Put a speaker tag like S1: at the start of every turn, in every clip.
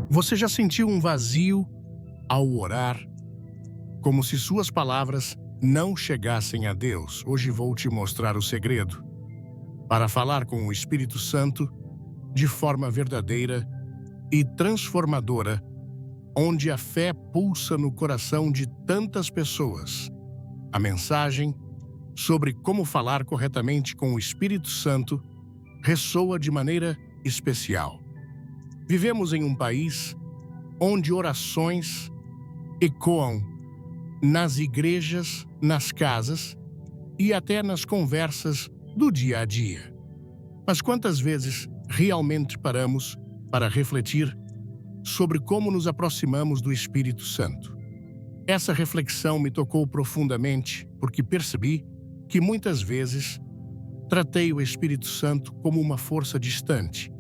S1: Você já sentiu um vazio ao orar, como se suas palavras não chegassem a Deus? Hoje vou te mostrar o segredo para falar com o Espírito Santo de forma verdadeira e transformadora, onde a fé pulsa no coração de tantas pessoas. A mensagem sobre como falar corretamente com o Espírito Santo ressoa de maneira especial. Vivemos em um país onde orações ecoam nas igrejas, nas casas e até nas conversas do dia a dia. Mas quantas vezes realmente paramos para refletir sobre como nos aproximamos do Espírito Santo? Essa reflexão me tocou profundamente porque percebi que muitas vezes tratei o Espírito Santo como uma força distante,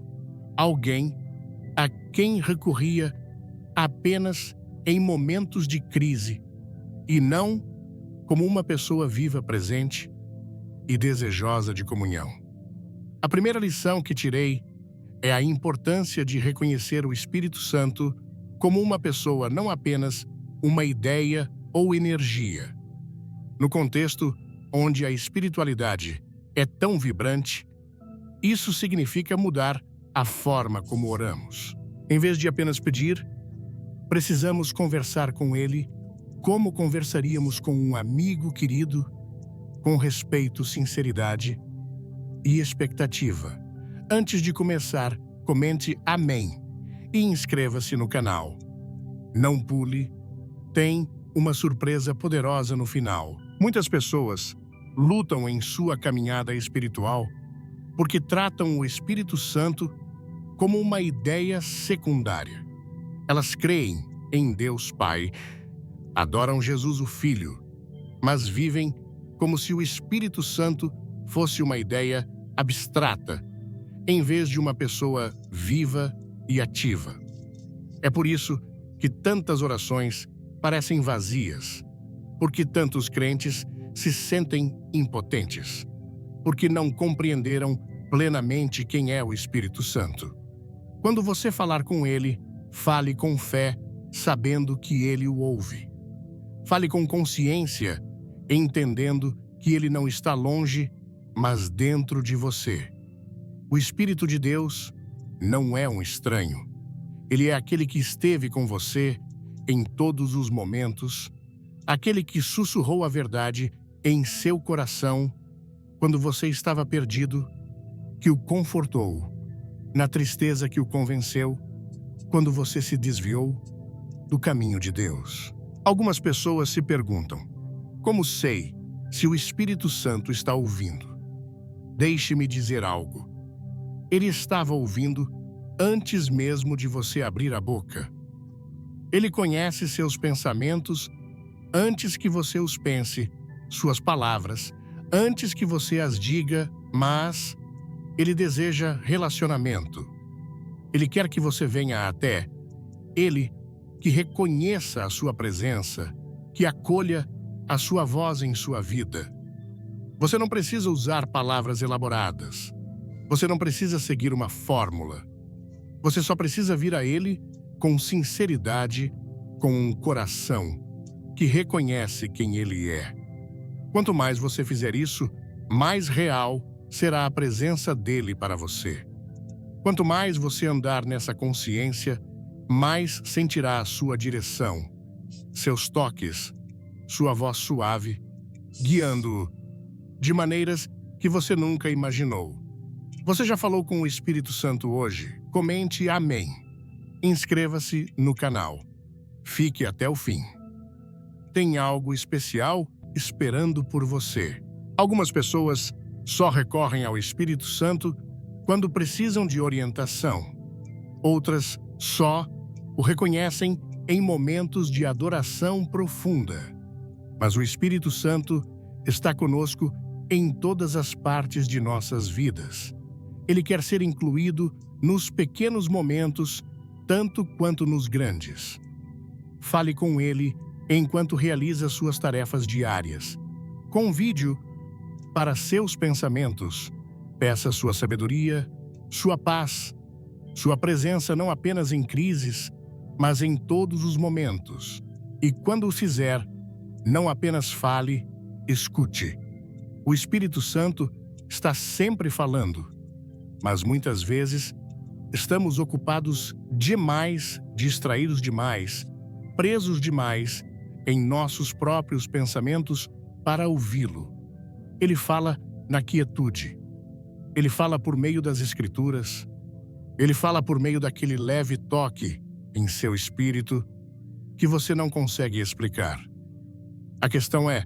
S1: alguém a quem recorria apenas em momentos de crise e não como uma pessoa viva, presente e desejosa de comunhão. A primeira lição que tirei é a importância de reconhecer o Espírito Santo como uma pessoa, não apenas uma ideia ou energia. No contexto onde a espiritualidade é tão vibrante, isso significa mudar a forma como oramos. Em vez de apenas pedir, precisamos conversar com Ele como conversaríamos com um amigo querido, com respeito, sinceridade e expectativa. Antes de começar, comente Amém e inscreva-se no canal. Não pule, tem uma surpresa poderosa no final. Muitas pessoas lutam em sua caminhada espiritual porque tratam o Espírito Santo como uma ideia secundária. Elas creem em Deus Pai, adoram Jesus o Filho, mas vivem como se o Espírito Santo fosse uma ideia abstrata, em vez de uma pessoa viva e ativa. É por isso que tantas orações parecem vazias, porque tantos crentes se sentem impotentes, porque não compreenderam plenamente quem é o Espírito Santo. Quando você falar com Ele, fale com fé, sabendo que Ele o ouve. Fale com consciência, entendendo que Ele não está longe, mas dentro de você. O Espírito de Deus não é um estranho. Ele é aquele que esteve com você em todos os momentos, aquele que sussurrou a verdade em seu coração quando você estava perdido, que o confortou, na tristeza que o convenceu, quando você se desviou do caminho de Deus. Algumas pessoas se perguntam: como sei se o Espírito Santo está ouvindo? Deixe-me dizer algo. Ele estava ouvindo antes mesmo de você abrir a boca. Ele conhece seus pensamentos antes que você os pense, suas palavras, antes que você as diga, mas Ele deseja relacionamento. Ele quer que você venha até Ele, que reconheça a sua presença, que acolha a sua voz em sua vida. Você não precisa usar palavras elaboradas. Você não precisa seguir uma fórmula. Você só precisa vir a Ele com sinceridade, com um coração que reconhece quem Ele é. Quanto mais você fizer isso, mais real será a presença dele para você. Quanto mais você andar nessa consciência, mais sentirá a sua direção, seus toques, sua voz suave, guiando-o de maneiras que você nunca imaginou. Você já falou com o Espírito Santo hoje? Comente Amém. Inscreva-se no canal. Fique até o fim. Tem algo especial esperando por você. Algumas pessoas só recorrem ao Espírito Santo quando precisam de orientação. Outras só o reconhecem em momentos de adoração profunda. Mas o Espírito Santo está conosco em todas as partes de nossas vidas. Ele quer ser incluído nos pequenos momentos, tanto quanto nos grandes. Fale com Ele enquanto realiza suas tarefas diárias. Convide-o para seus pensamentos. Peça sua sabedoria, sua paz, sua presença não apenas em crises, mas em todos os momentos. E quando o fizer, não apenas fale, escute. O Espírito Santo está sempre falando, mas muitas vezes estamos ocupados demais, distraídos demais, presos demais em nossos próprios pensamentos para ouvi-lo. Ele fala na quietude. Ele fala por meio das Escrituras. Ele fala por meio daquele leve toque em seu espírito que você não consegue explicar. A questão é,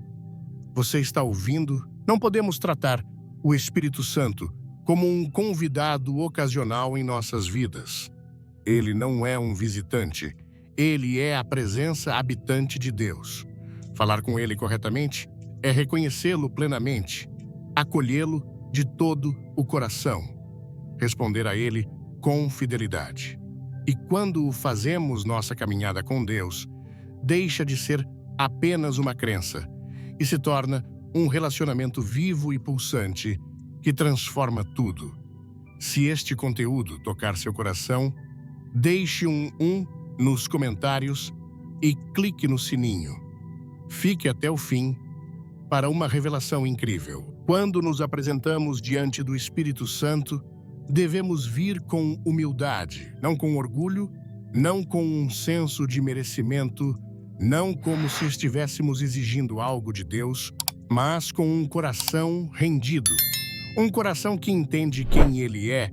S1: você está ouvindo? Não podemos tratar o Espírito Santo como um convidado ocasional em nossas vidas. Ele não é um visitante. Ele é a presença habitante de Deus. Falar com ele corretamente é reconhecê-lo plenamente, acolhê-lo de todo o coração, responder a ele com fidelidade. E quando o fazemos, nossa caminhada com Deus deixa de ser apenas uma crença e se torna um relacionamento vivo e pulsante que transforma tudo. Se este conteúdo tocar seu coração, deixe um nos comentários e clique no sininho. Fique até o fim para uma revelação incrível. Quando nos apresentamos diante do Espírito Santo, devemos vir com humildade, não com orgulho, não com um senso de merecimento, não como se estivéssemos exigindo algo de Deus, mas com um coração rendido. Um coração que entende quem Ele é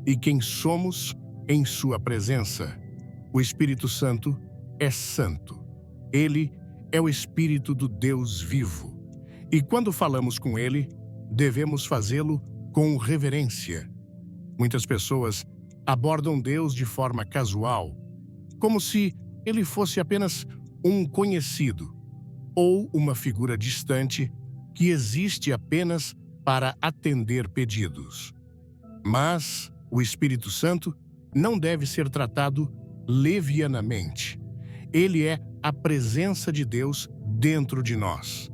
S1: e quem somos em Sua presença. O Espírito Santo é santo. Ele é o Espírito do Deus vivo. E quando falamos com Ele, devemos fazê-lo com reverência. Muitas pessoas abordam Deus de forma casual, como se Ele fosse apenas um conhecido ou uma figura distante que existe apenas para atender pedidos. Mas o Espírito Santo não deve ser tratado levianamente. Ele é a presença de Deus dentro de nós.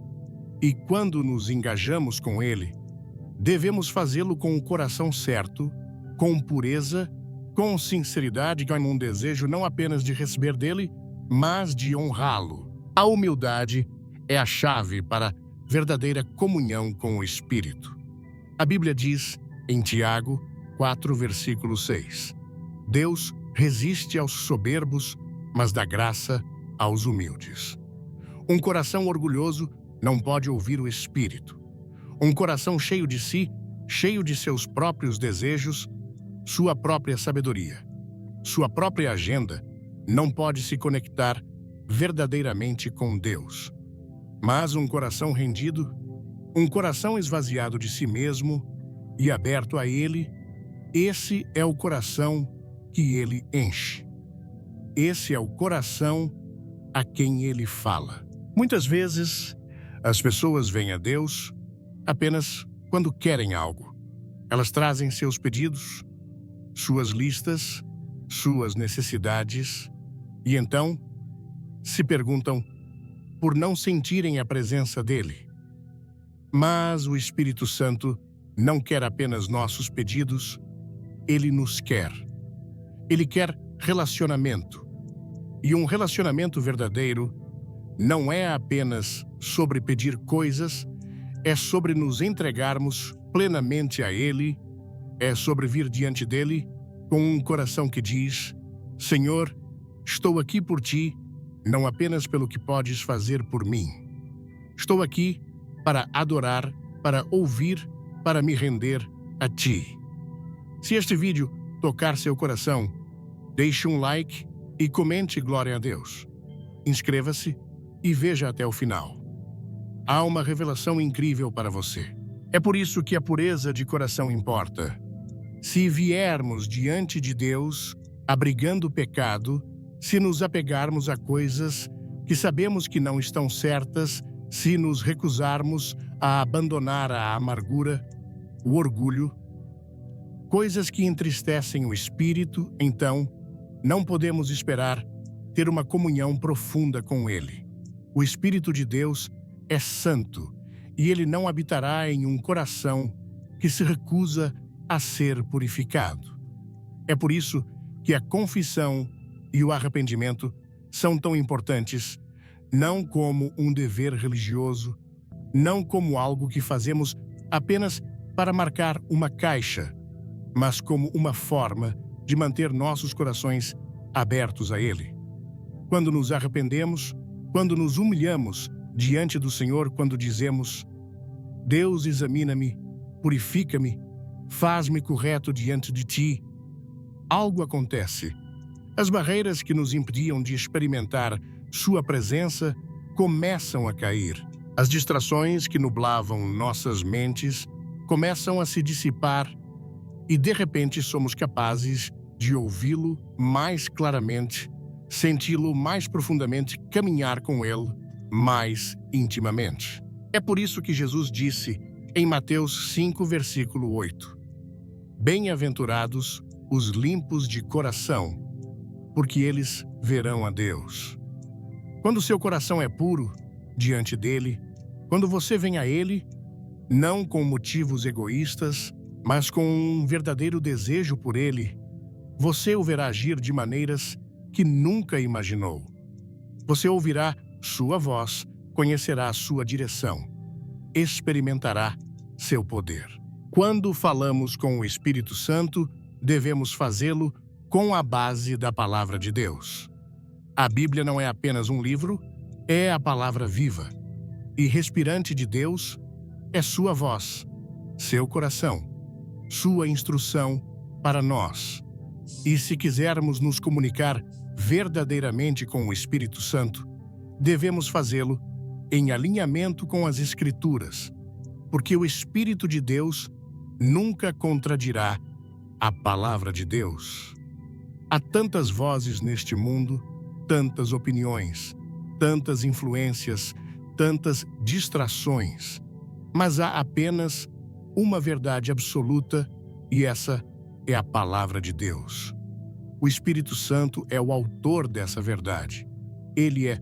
S1: E quando nos engajamos com Ele, devemos fazê-lo com o coração certo, com pureza, com sinceridade, com um desejo não apenas de receber dele, mas de honrá-lo. A humildade é a chave para verdadeira comunhão com o Espírito. A Bíblia diz, em Tiago 4, versículo 6, Deus resiste aos soberbos, mas dá graça aos humildes. Um coração orgulhoso não pode ouvir o Espírito. Um coração cheio de si, cheio de seus próprios desejos, sua própria sabedoria, sua própria agenda, não pode se conectar verdadeiramente com Deus. Mas um coração rendido, um coração esvaziado de si mesmo e aberto a Ele, esse é o coração que Ele enche. Esse é o coração a quem Ele fala. Muitas vezes, as pessoas vêm a Deus apenas quando querem algo. Elas trazem seus pedidos, suas listas, suas necessidades, e então se perguntam por não sentirem a presença dele. Mas o Espírito Santo não quer apenas nossos pedidos, ele nos quer. Ele quer relacionamento. E um relacionamento verdadeiro não é apenas sobre pedir coisas, é sobre nos entregarmos plenamente a Ele, é sobre vir diante dele com um coração que diz: Senhor, estou aqui por Ti, não apenas pelo que podes fazer por mim. Estou aqui para adorar, para ouvir, para me render a Ti. Se este vídeo tocar seu coração, deixe um like e comente glória a Deus. Inscreva-se e veja até o final. Há uma revelação incrível para você. É por isso que a pureza de coração importa. Se viermos diante de Deus, abrigando o pecado, se nos apegarmos a coisas que sabemos que não estão certas, se nos recusarmos a abandonar a amargura, o orgulho, coisas que entristecem o espírito, então não podemos esperar ter uma comunhão profunda com Ele. O Espírito de Deus é santo e Ele não habitará em um coração que se recusa a ser purificado. É por isso que a confissão e o arrependimento são tão importantes, não como um dever religioso, não como algo que fazemos apenas para marcar uma caixa, mas como uma forma de manter nossos corações abertos a Ele. Quando nos arrependemos, quando nos humilhamos diante do Senhor, quando dizemos: Deus, examina-me, purifica-me, faz-me correto diante de Ti, algo acontece. As barreiras que nos impediam de experimentar Sua presença começam a cair. As distrações que nublavam nossas mentes começam a se dissipar e, de repente, somos capazes de ouvi-lo mais claramente, senti-lo mais profundamente, caminhar com Ele mais intimamente. É por isso que Jesus disse em Mateus 5, versículo 8: Bem-aventurados os limpos de coração, porque eles verão a Deus. Quando seu coração é puro diante dele, quando você vem a ele, não com motivos egoístas, mas com um verdadeiro desejo por ele, você o verá agir de maneiras que nunca imaginou. Você ouvirá sua voz, conhecerá sua direção, experimentará seu poder. Quando falamos com o Espírito Santo, devemos fazê-lo com a base da Palavra de Deus. A Bíblia não é apenas um livro, é a palavra viva. E respirante de Deus é sua voz, seu coração, sua instrução para nós. E se quisermos nos comunicar verdadeiramente com o Espírito Santo, devemos fazê-lo em alinhamento com as Escrituras, porque o Espírito de Deus nunca contradirá a palavra de Deus. Há tantas vozes neste mundo, tantas opiniões, tantas influências, tantas distrações, mas há apenas uma verdade absoluta, e essa é a palavra de Deus. O Espírito Santo é o autor dessa verdade. Ele é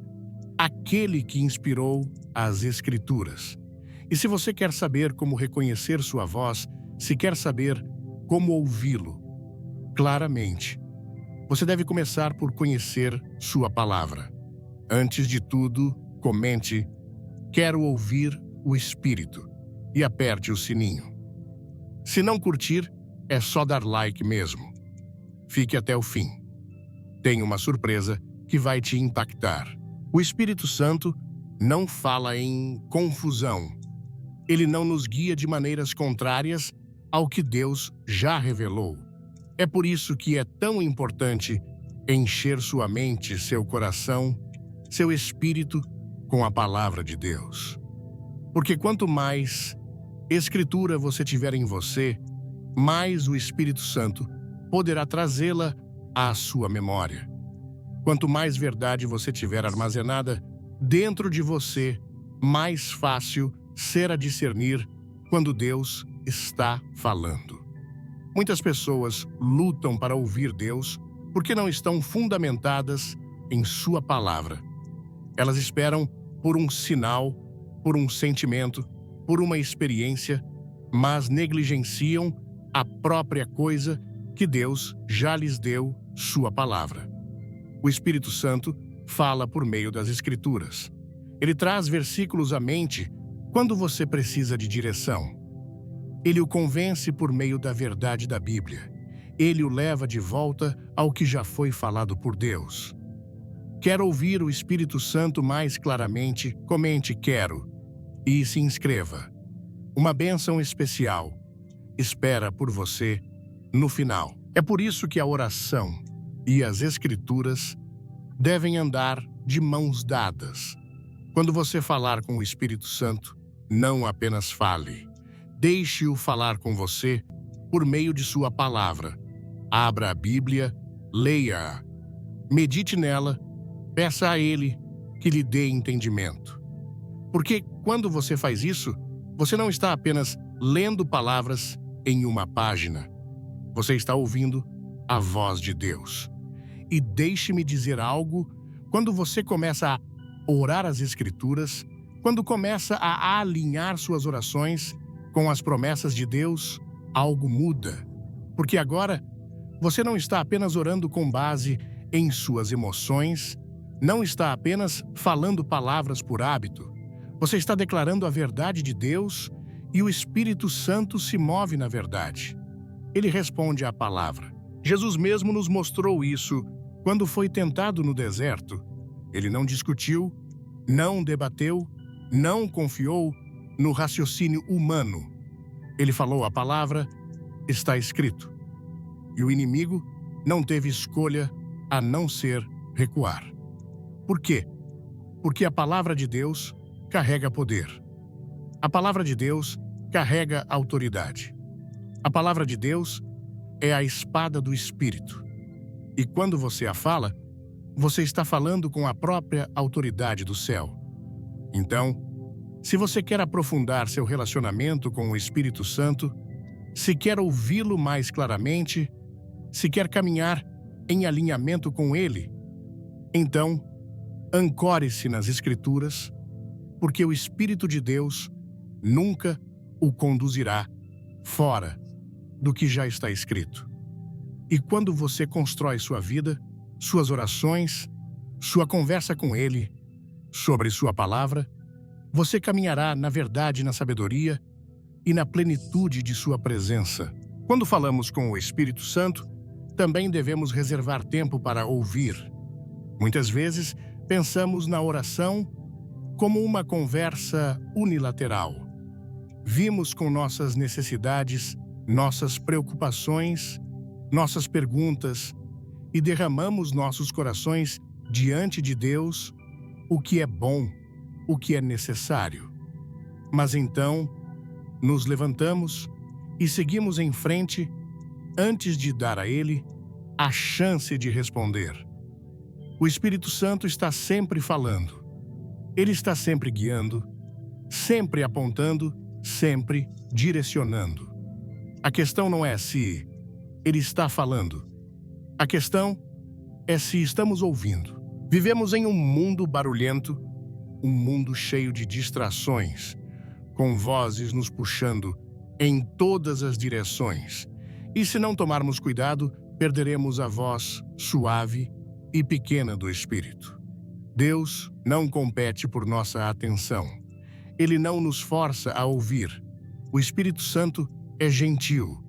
S1: aquele que inspirou as Escrituras. E se você quer saber como reconhecer sua voz, se quer saber como ouvi-lo claramente, você deve começar por conhecer sua palavra. Antes de tudo, comente: quero ouvir o Espírito, e aperte o sininho. Se não curtir, é só dar like mesmo. Fique até o fim. Tem uma surpresa que vai te impactar. O Espírito Santo não fala em confusão. Ele não nos guia de maneiras contrárias ao que Deus já revelou. É por isso que é tão importante encher sua mente, seu coração, seu espírito com a palavra de Deus. Porque quanto mais Escritura você tiver em você, mais o Espírito Santo poderá trazê-la à sua memória. Quanto mais verdade você tiver armazenada dentro de você, mais fácil será discernir quando Deus está falando. Muitas pessoas lutam para ouvir Deus porque não estão fundamentadas em sua palavra. Elas esperam por um sinal, por um sentimento, por uma experiência, mas negligenciam a própria coisa que Deus já lhes deu, sua palavra. O Espírito Santo fala por meio das Escrituras. Ele traz versículos à mente quando você precisa de direção. Ele o convence por meio da verdade da Bíblia. Ele o leva de volta ao que já foi falado por Deus. Quer ouvir o Espírito Santo mais claramente? Comente "quero" e se inscreva. Uma bênção especial espera por você no final. É por isso que a oração e as Escrituras devem andar de mãos dadas. Quando você falar com o Espírito Santo, não apenas fale. Deixe-o falar com você por meio de sua palavra. Abra a Bíblia, leia-a, medite nela, peça a Ele que lhe dê entendimento. Porque quando você faz isso, você não está apenas lendo palavras em uma página. Você está ouvindo a voz de Deus. E deixe-me dizer algo: quando você começa a orar as Escrituras, quando começa a alinhar suas orações com as promessas de Deus, algo muda. Porque agora você não está apenas orando com base em suas emoções, não está apenas falando palavras por hábito. Você está declarando a verdade de Deus e o Espírito Santo se move na verdade. Ele responde à palavra. Jesus mesmo nos mostrou isso quando foi tentado no deserto. Ele não discutiu, não debateu, não confiou no raciocínio humano. Ele falou a palavra, está escrito. E o inimigo não teve escolha a não ser recuar. Por quê? Porque a palavra de Deus carrega poder. A palavra de Deus carrega autoridade. A palavra de Deus é a espada do Espírito. E quando você a fala, você está falando com a própria autoridade do céu. Então, se você quer aprofundar seu relacionamento com o Espírito Santo, se quer ouvi-lo mais claramente, se quer caminhar em alinhamento com ele, então, ancore-se nas Escrituras, porque o Espírito de Deus nunca o conduzirá fora do que já está escrito. E quando você constrói sua vida, suas orações, sua conversa com Ele, sobre sua palavra, você caminhará na verdade e na sabedoria e na plenitude de sua presença. Quando falamos com o Espírito Santo, também devemos reservar tempo para ouvir. Muitas vezes, pensamos na oração como uma conversa unilateral. Vimos com nossas necessidades, nossas preocupações, nossas perguntas e derramamos nossos corações diante de Deus, o que é bom, o que é necessário. Mas então, nos levantamos e seguimos em frente antes de dar a Ele a chance de responder. O Espírito Santo está sempre falando. Ele está sempre guiando, sempre apontando, sempre direcionando. A questão não é se Ele está falando. A questão é se estamos ouvindo. Vivemos em um mundo barulhento, um mundo cheio de distrações, com vozes nos puxando em todas as direções. E se não tomarmos cuidado, perderemos a voz suave e pequena do Espírito. Deus não compete por nossa atenção. Ele não nos força a ouvir. O Espírito Santo é gentil.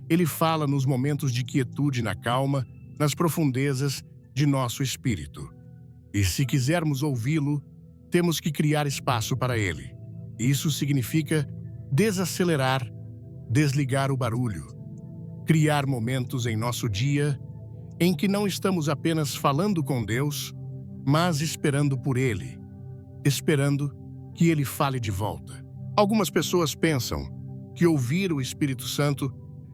S1: Ele fala nos momentos de quietude, na calma, nas profundezas de nosso espírito. E se quisermos ouvi-lo, temos que criar espaço para ele. Isso significa desacelerar, desligar o barulho, criar momentos em nosso dia em que não estamos apenas falando com Deus, mas esperando por Ele, esperando que Ele fale de volta. Algumas pessoas pensam que ouvir o Espírito Santo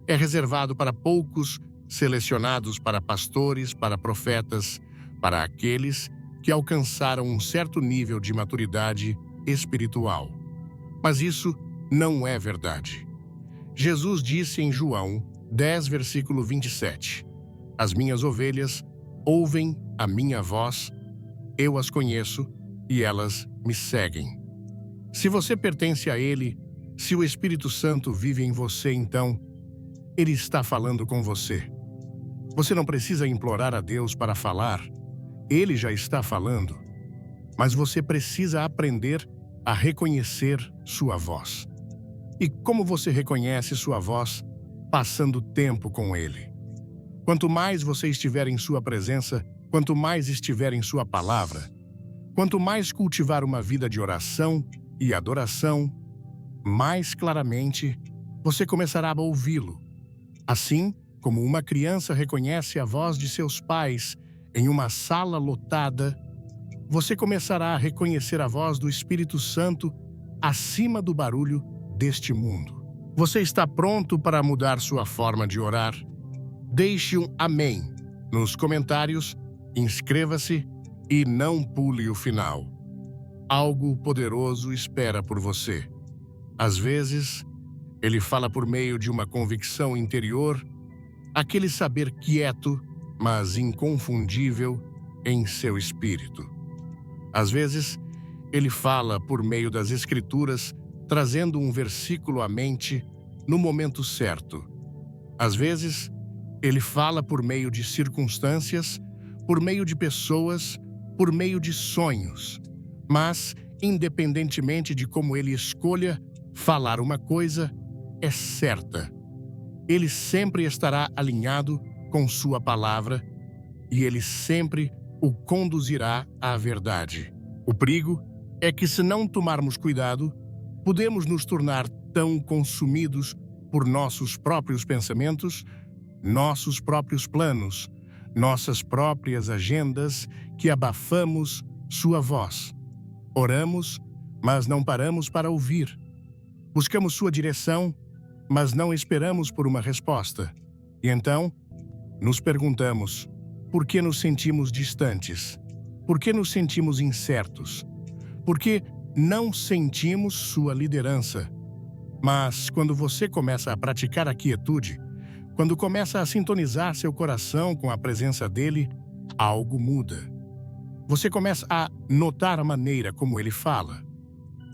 S1: é reservado para poucos, selecionados para pastores, para profetas, para aqueles que alcançaram um certo nível de maturidade espiritual. Mas isso não é verdade. Jesus disse em João 10, versículo 27, "As minhas ovelhas ouvem a minha voz, eu as conheço e elas me seguem." Se você pertence a Ele, se o Espírito Santo vive em você, então, Ele está falando com você. Você não precisa implorar a Deus para falar. Ele já está falando. Mas você precisa aprender a reconhecer sua voz. E como você reconhece sua voz? Passando tempo com Ele. Quanto mais você estiver em sua presença, quanto mais estiver em sua palavra, quanto mais cultivar uma vida de oração e adoração, mais claramente você começará a ouvi-lo. Assim como uma criança reconhece a voz de seus pais em uma sala lotada, você começará a reconhecer a voz do Espírito Santo acima do barulho deste mundo. Você está pronto para mudar sua forma de orar? Deixe um amém nos comentários, inscreva-se e não pule o final. Algo poderoso espera por você. Às vezes, Ele fala por meio de uma convicção interior, aquele saber quieto, mas inconfundível em seu espírito. Às vezes, Ele fala por meio das Escrituras, trazendo um versículo à mente no momento certo. Às vezes, Ele fala por meio de circunstâncias, por meio de pessoas, por meio de sonhos. Mas, independentemente de como ele escolha falar uma coisa, é certa. Ele sempre estará alinhado com sua palavra e ele sempre o conduzirá à verdade. O perigo é que, se não tomarmos cuidado, podemos nos tornar tão consumidos por nossos próprios pensamentos, nossos próprios planos, nossas próprias agendas, que abafamos sua voz. Oramos, mas não paramos para ouvir. Buscamos sua direção, mas não esperamos por uma resposta. E então, nos perguntamos: por que nos sentimos distantes? Por que nos sentimos incertos? Por que não sentimos sua liderança? Mas quando você começa a praticar a quietude, quando começa a sintonizar seu coração com a presença dele, algo muda. Você começa a notar a maneira como ele fala.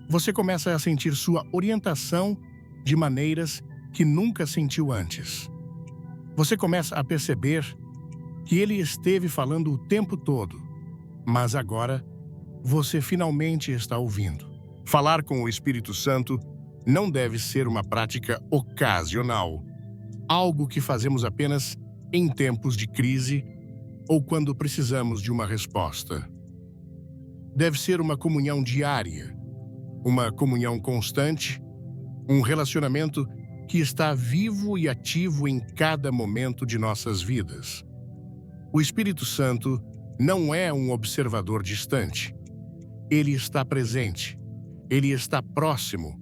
S1: Você começa a sentir sua orientação de maneiras que nunca sentiu antes. Você começa a perceber que ele esteve falando o tempo todo, mas agora você finalmente está ouvindo. Falar com o Espírito Santo não deve ser uma prática ocasional, algo que fazemos apenas em tempos de crise ou quando precisamos de uma resposta. Deve ser uma comunhão diária, uma comunhão constante, um relacionamento que está vivo e ativo em cada momento de nossas vidas. O Espírito Santo não é um observador distante. Ele está presente, ele está próximo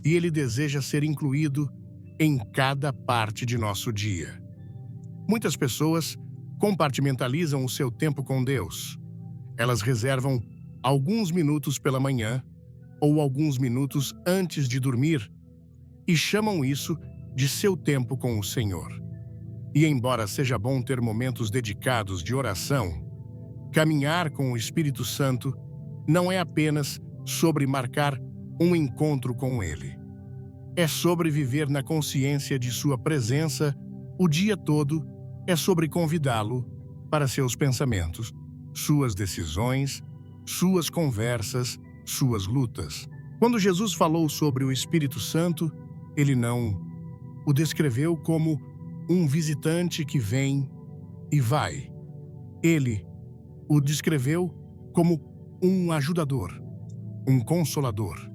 S1: e ele deseja ser incluído em cada parte de nosso dia. Muitas pessoas compartimentalizam o seu tempo com Deus. Elas reservam alguns minutos pela manhã ou alguns minutos antes de dormir e chamam isso de seu tempo com o Senhor. E embora seja bom ter momentos dedicados de oração, caminhar com o Espírito Santo não é apenas sobre marcar um encontro com Ele. É sobre viver na consciência de sua presença o dia todo, é sobre convidá-lo para seus pensamentos, suas decisões, suas conversas, suas lutas. Quando Jesus falou sobre o Espírito Santo, ele não o descreveu como um visitante que vem e vai. Ele o descreveu como um ajudador, um consolador,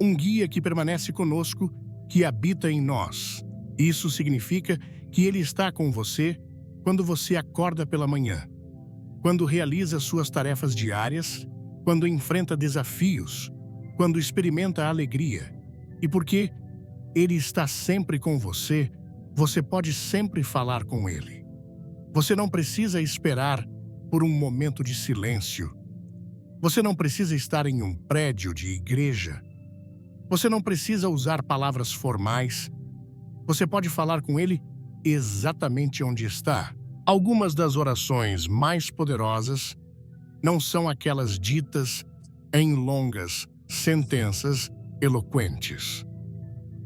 S1: um guia que permanece conosco, que habita em nós. Isso significa que ele está com você quando você acorda pela manhã, quando realiza suas tarefas diárias, quando enfrenta desafios, quando experimenta alegria. E porque ele está sempre com você, você pode sempre falar com ele. Você não precisa esperar por um momento de silêncio. Você não precisa estar em um prédio de igreja. Você não precisa usar palavras formais. Você pode falar com ele exatamente onde está. Algumas das orações mais poderosas não são aquelas ditas em longas sentenças eloquentes.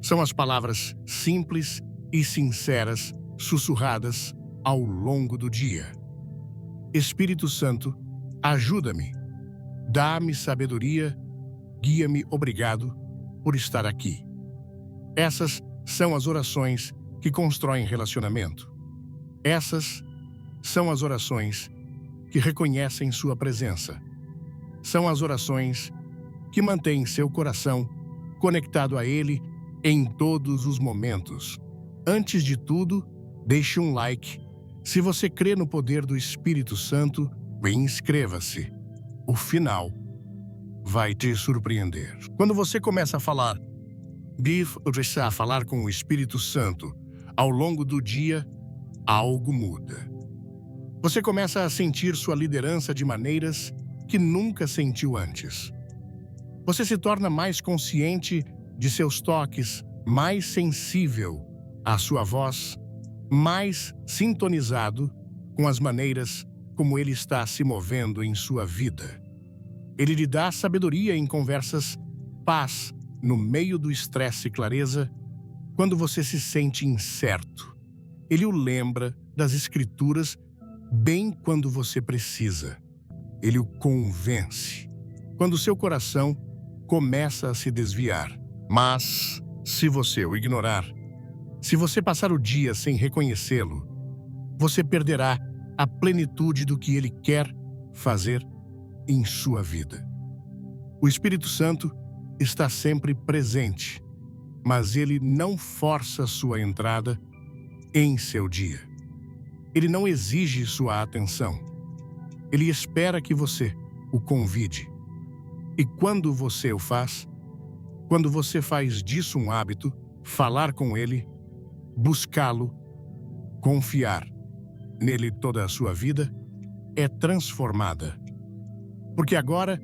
S1: São as palavras simples e sinceras, sussurradas ao longo do dia. Espírito Santo, ajuda-me, dá-me sabedoria, guia-me, obrigado por estar aqui. Essas são as orações que constroem relacionamento. Essas são as orações que reconhecem sua presença. São as orações que mantêm seu coração conectado a Ele em todos os momentos. Antes de tudo, deixe um like. Se você crê no poder do Espírito Santo, inscreva-se. O final vai te surpreender. Quando você começa a falar com o Espírito Santo ao longo do dia, algo muda. Você começa a sentir sua liderança de maneiras que nunca sentiu antes. Você se torna mais consciente de seus toques, mais sensível à sua voz, mais sintonizado com as maneiras como ele está se movendo em sua vida. Ele lhe dá sabedoria em conversas, paz no meio do estresse e clareza quando você se sente incerto. Ele o lembra das Escrituras bem quando você precisa. Ele o convence. Quando seu coração começa a se desviar. Mas, se você o ignorar, se você passar o dia sem reconhecê-lo, você perderá a plenitude do que ele quer fazer em sua vida. O Espírito Santo está sempre presente, mas ele não força sua entrada em seu dia. Ele não exige sua atenção. Ele espera que você o convide. E quando você o faz, quando você faz disso um hábito, falar com ele, buscá-lo, confiar nele toda a sua vida, é transformada. Porque agora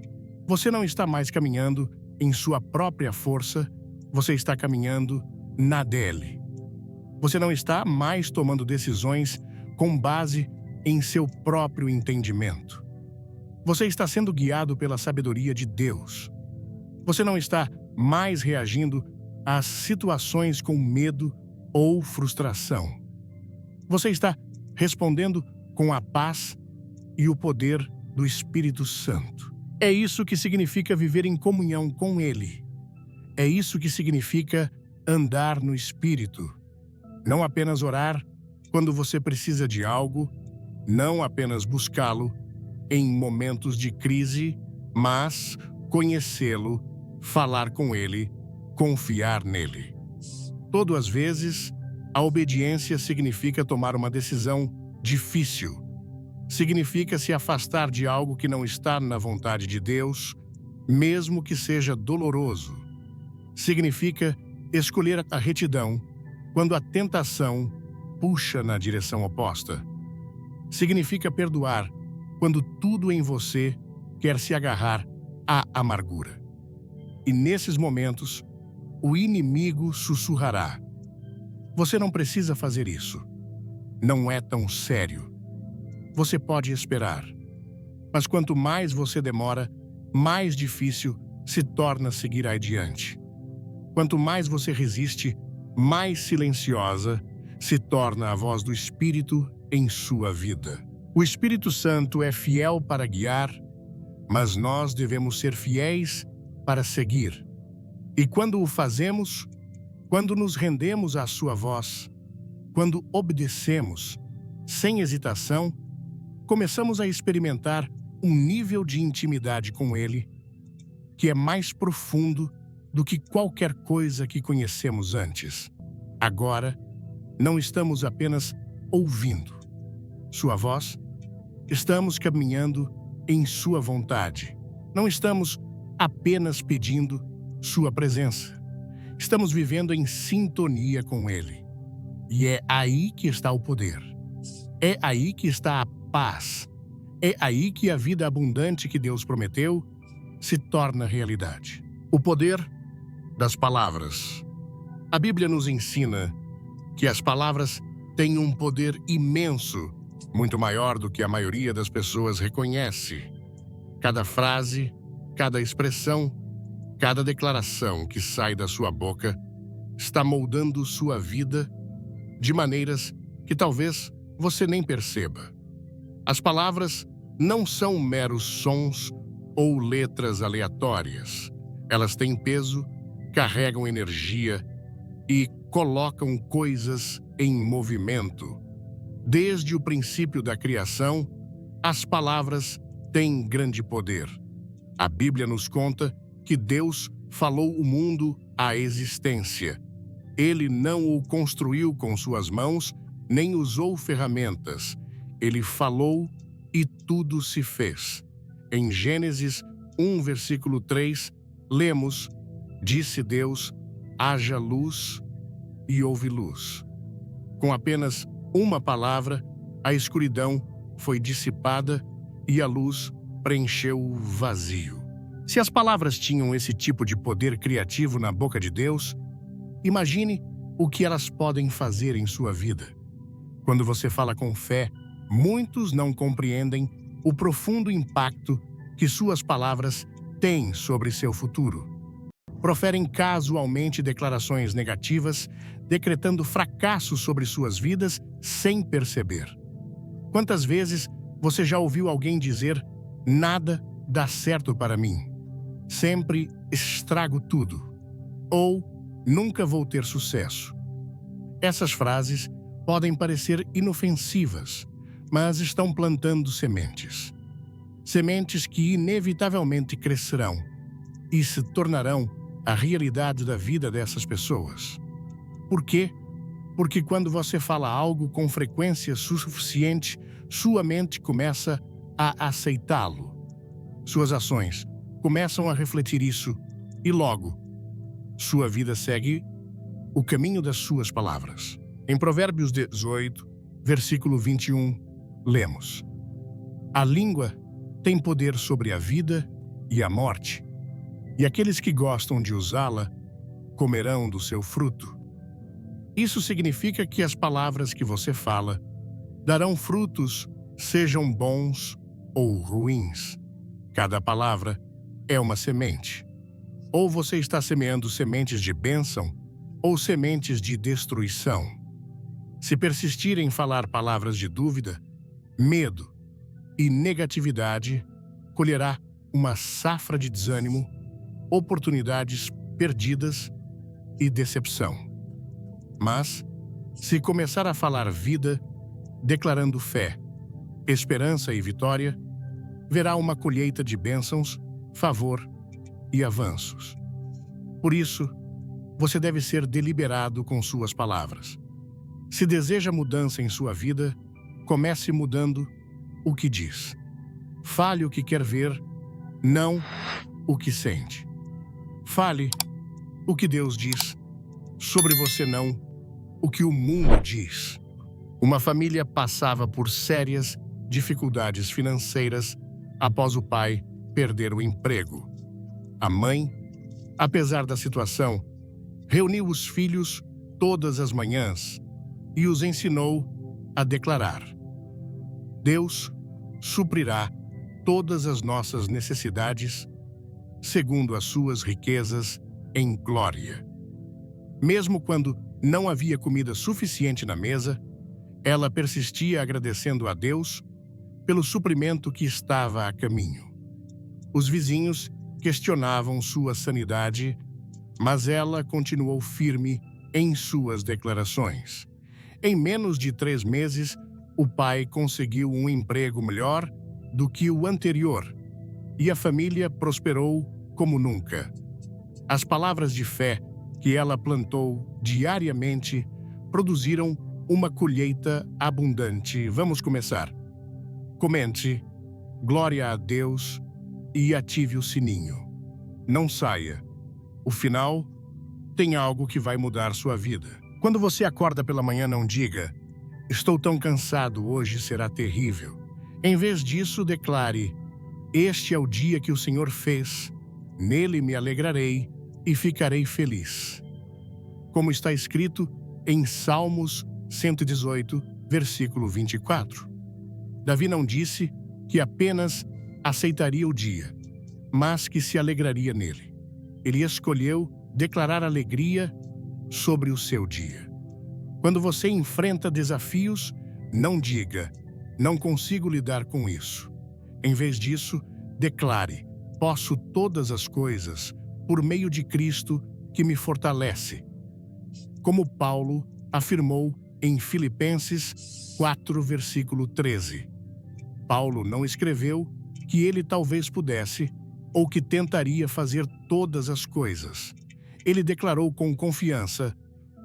S1: você não está mais caminhando em sua própria força, você está caminhando na dele. Você não está mais tomando decisões com base em seu próprio entendimento. Você está sendo guiado pela sabedoria de Deus. Você não está mais reagindo às situações com medo ou frustração. Você está respondendo com a paz e o poder do Espírito Santo. É isso que significa viver em comunhão com Ele. É isso que significa andar no Espírito. Não apenas orar quando você precisa de algo, não apenas buscá-lo em momentos de crise, mas conhecê-lo, falar com ele, confiar nele. Todas as vezes, a obediência significa tomar uma decisão difícil. Significa se afastar de algo que não está na vontade de Deus, mesmo que seja doloroso. Significa escolher a retidão quando a tentação puxa na direção oposta. Significa perdoar quando tudo em você quer se agarrar à amargura. E nesses momentos, o inimigo sussurrará: você não precisa fazer isso. Não é tão sério. Você pode esperar. Mas quanto mais você demora, mais difícil se torna seguir adiante. Quanto mais você resiste, mais silenciosa se torna a voz do Espírito em sua vida. O Espírito Santo é fiel para guiar, mas nós devemos ser fiéis para seguir. E quando o fazemos, quando nos rendemos à sua voz, quando obedecemos, sem hesitação, começamos a experimentar um nível de intimidade com Ele que é mais profundo do que qualquer coisa que conhecemos antes. Agora, não estamos apenas ouvindo sua voz, estamos caminhando em sua vontade. Não estamos apenas pedindo sua presença. Estamos vivendo em sintonia com Ele. E é aí que está o poder. É aí que está a paz. É aí que a vida abundante que Deus prometeu se torna realidade. O poder das palavras. A Bíblia nos ensina que as palavras têm um poder imenso, muito maior do que a maioria das pessoas reconhece. Cada frase, cada expressão, cada declaração que sai da sua boca está moldando sua vida de maneiras que talvez você nem perceba. As palavras não são meros sons ou letras aleatórias. Elas têm peso, carregam energia e colocam coisas em movimento. Desde o princípio da criação, as palavras têm grande poder. A Bíblia nos conta que Deus falou o mundo à existência. Ele não o construiu com suas mãos, nem usou ferramentas. Ele falou e tudo se fez. Em Gênesis 1, versículo 3, lemos: disse Deus, haja luz, e houve luz. Com apenas uma palavra, a escuridão foi dissipada e a luz preencheu o vazio. Se as palavras tinham esse tipo de poder criativo na boca de Deus, imagine o que elas podem fazer em sua vida. Quando você fala com fé, muitos não compreendem o profundo impacto que suas palavras têm sobre seu futuro. Proferem casualmente declarações negativas, decretando fracasso sobre suas vidas sem perceber. Quantas vezes você já ouviu alguém dizer: nada dá certo para mim, sempre estrago tudo, ou nunca vou ter sucesso? Essas frases podem parecer inofensivas, mas estão plantando sementes. Sementes que inevitavelmente crescerão e se tornarão a realidade da vida dessas pessoas. Por quê? Porque quando você fala algo com frequência suficiente, sua mente começa a aceitá-lo. Suas ações começam a refletir isso e logo, sua vida segue o caminho das suas palavras. Em Provérbios 18, versículo 21, lemos: a língua tem poder sobre a vida e a morte, e aqueles que gostam de usá-la comerão do seu fruto. Isso significa que as palavras que você fala darão frutos, sejam bons ou ruins. Cada palavra é uma semente. Ou você está semeando sementes de bênção ou sementes de destruição. Se persistir em falar palavras de dúvida, medo e negatividade, colherá uma safra de desânimo, oportunidades perdidas e decepção. Mas, se começar a falar vida, declarando fé, esperança e vitória, verá uma colheita de bênçãos, favor e avanços. Por isso, você deve ser deliberado com suas palavras. Se deseja mudança em sua vida, comece mudando o que diz. Fale o que quer ver, não o que sente. Fale o que Deus diz sobre você, não o que o mundo diz. Uma família passava por sérias dificuldades financeiras após o pai perder o emprego. A mãe, apesar da situação, reuniu os filhos todas as manhãs e os ensinou a declarar: Deus suprirá todas as nossas necessidades segundo as suas riquezas em glória. Mesmo quando não havia comida suficiente na mesa, ela persistia agradecendo a Deus pelo suprimento que estava a caminho. Os vizinhos questionavam sua sanidade, mas ela continuou firme em suas declarações. Em menos de 3 meses, o pai conseguiu um emprego melhor do que o anterior e a família prosperou como nunca. As palavras de fé que ela plantou diariamente produziram uma colheita abundante. Vamos começar. Comente, glória a Deus, e ative o sininho. Não saia. O final tem algo que vai mudar sua vida. Quando você acorda pela manhã, não diga: estou tão cansado, hoje será terrível. Em vez disso, declare: este é o dia que o Senhor fez, nele me alegrarei e ficarei feliz. Como está escrito em Salmos 118, versículo 24. Davi não disse que apenas aceitaria o dia, mas que se alegraria nele. Ele escolheu declarar alegria sobre o seu dia. Quando você enfrenta desafios, não diga: não consigo lidar com isso. Em vez disso, declare: posso todas as coisas por meio de Cristo que me fortalece. Como Paulo afirmou em Filipenses 4, versículo 13. Paulo não escreveu que ele talvez pudesse ou que tentaria fazer todas as coisas. Ele declarou com confiança: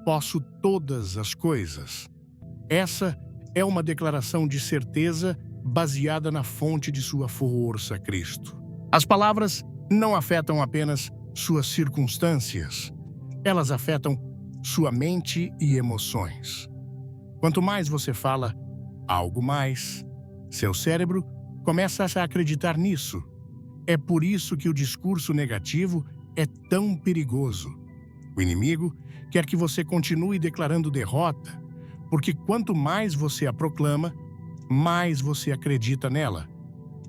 S1: posso todas as coisas. Essa é uma declaração de certeza baseada na fonte de sua força, Cristo. As palavras não afetam apenas suas circunstâncias, elas afetam sua mente e emoções. Quanto mais você fala algo mais, seu cérebro começa a acreditar nisso. É por isso que o discurso negativo é tão perigoso. O inimigo quer que você continue declarando derrota, porque quanto mais você a proclama, mais você acredita nela.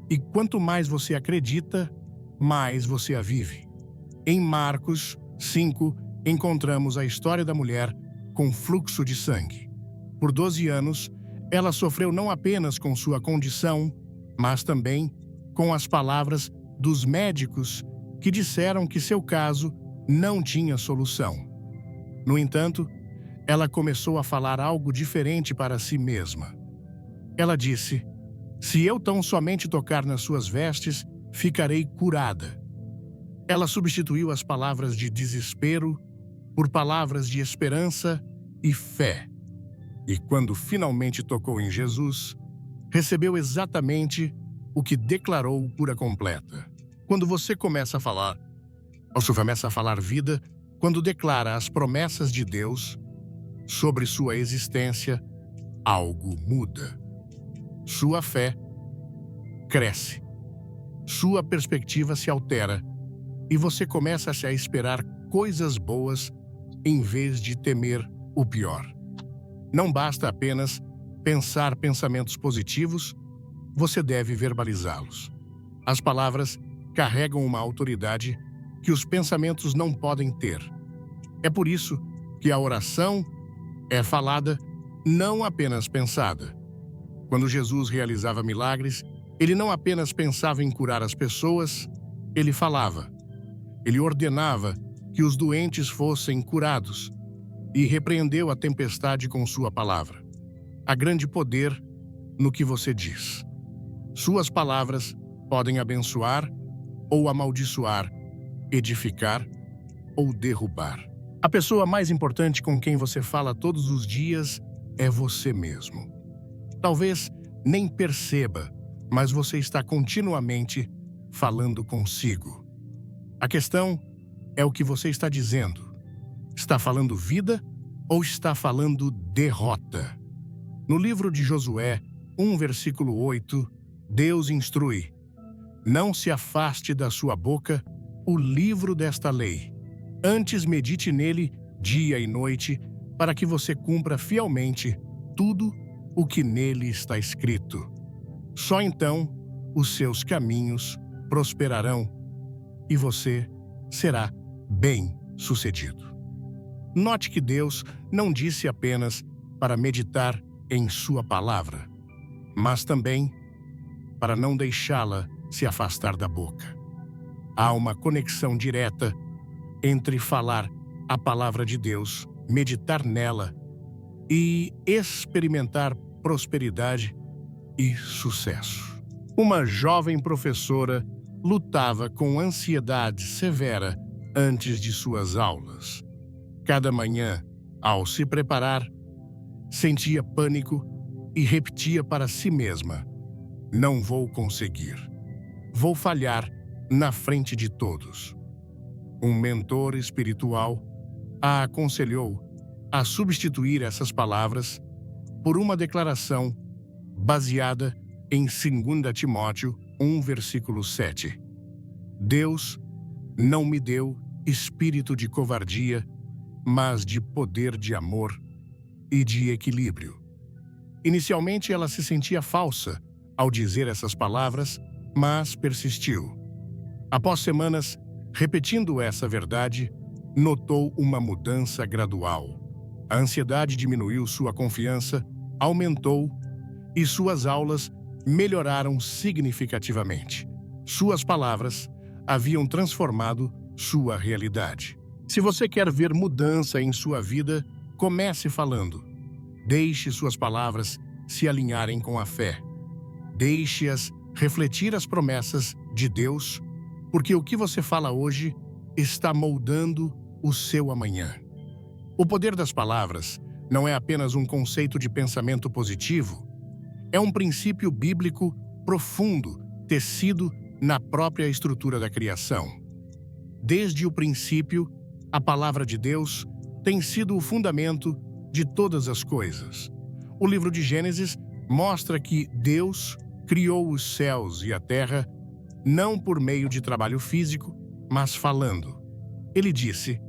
S1: E quanto mais você acredita, mais você a vive. Em Marcos 5, encontramos a história da mulher com fluxo de sangue. Por 12 anos, Ela sofreu não apenas com sua condição, mas também com as palavras dos médicos que disseram que seu caso não tinha solução. No entanto, ela começou a falar algo diferente para si mesma. Ela disse: "Se eu tão somente tocar nas suas vestes, ficarei curada." Ela substituiu as palavras de desespero por palavras de esperança e fé. E quando finalmente tocou em Jesus, recebeu exatamente o que declarou cura completa. Quando você começa a falar vida, quando declara as promessas de Deus sobre sua existência, algo muda. Sua fé cresce. Sua perspectiva se altera e você começa a esperar coisas boas em vez de temer o pior. Não basta apenas pensar pensamentos positivos, você deve verbalizá-los. As palavras carregam uma autoridade que os pensamentos não podem ter. É por isso que a oração é falada, não apenas pensada. Quando Jesus realizava milagres, ele não apenas pensava em curar as pessoas, ele falava. Ele ordenava que os doentes fossem curados e repreendeu a tempestade com sua palavra. Há grande poder no que você diz. Suas palavras podem abençoar ou amaldiçoar, edificar ou derrubar. A pessoa mais importante com quem você fala todos os dias é você mesmo. Talvez nem perceba, mas você está continuamente falando consigo. A questão é o que você está dizendo. Está falando vida ou está falando derrota? No livro de Josué, 1 versículo 8, Deus instrui: "Não se afaste da sua boca o livro desta lei. Antes medite nele dia e noite, para que você cumpra fielmente tudo o que nele está escrito. Só então os seus caminhos prosperarão e você será bem-sucedido." Note que Deus não disse apenas para meditar em sua palavra, mas também para não deixá-la se afastar da boca. Há uma conexão direta entre falar a palavra de Deus, meditar nela e experimentar prosperidade e sucesso. Uma jovem professora lutava com ansiedade severa antes de suas aulas. Cada manhã, ao se preparar, sentia pânico e repetia para si mesma: "Não vou conseguir. Vou falhar na frente de todos." Um mentor espiritual a aconselhou a substituir essas palavras por uma declaração baseada em 2 Timóteo 1, versículo 7. "Deus não me deu espírito de covardia, mas de poder, de amor e de equilíbrio." Inicialmente ela se sentia falsa ao dizer essas palavras, mas persistiu. Após semanas repetindo essa verdade, notou uma mudança gradual. A ansiedade diminuiu, sua confiança aumentou e suas aulas melhoraram significativamente. Suas palavras haviam transformado sua realidade. Se você quer ver mudança em sua vida, comece falando. Deixe suas palavras se alinharem com a fé. Deixe-as refletir as promessas de Deus, porque o que você fala hoje está moldando o seu amanhã. O poder das palavras não é apenas um conceito de pensamento positivo, é um princípio bíblico profundo, tecido na própria estrutura da criação. Desde o princípio, a palavra de Deus tem sido o fundamento de todas as coisas. O livro de Gênesis mostra que Deus criou os céus e a terra não por meio de trabalho físico, mas falando. Ele disse: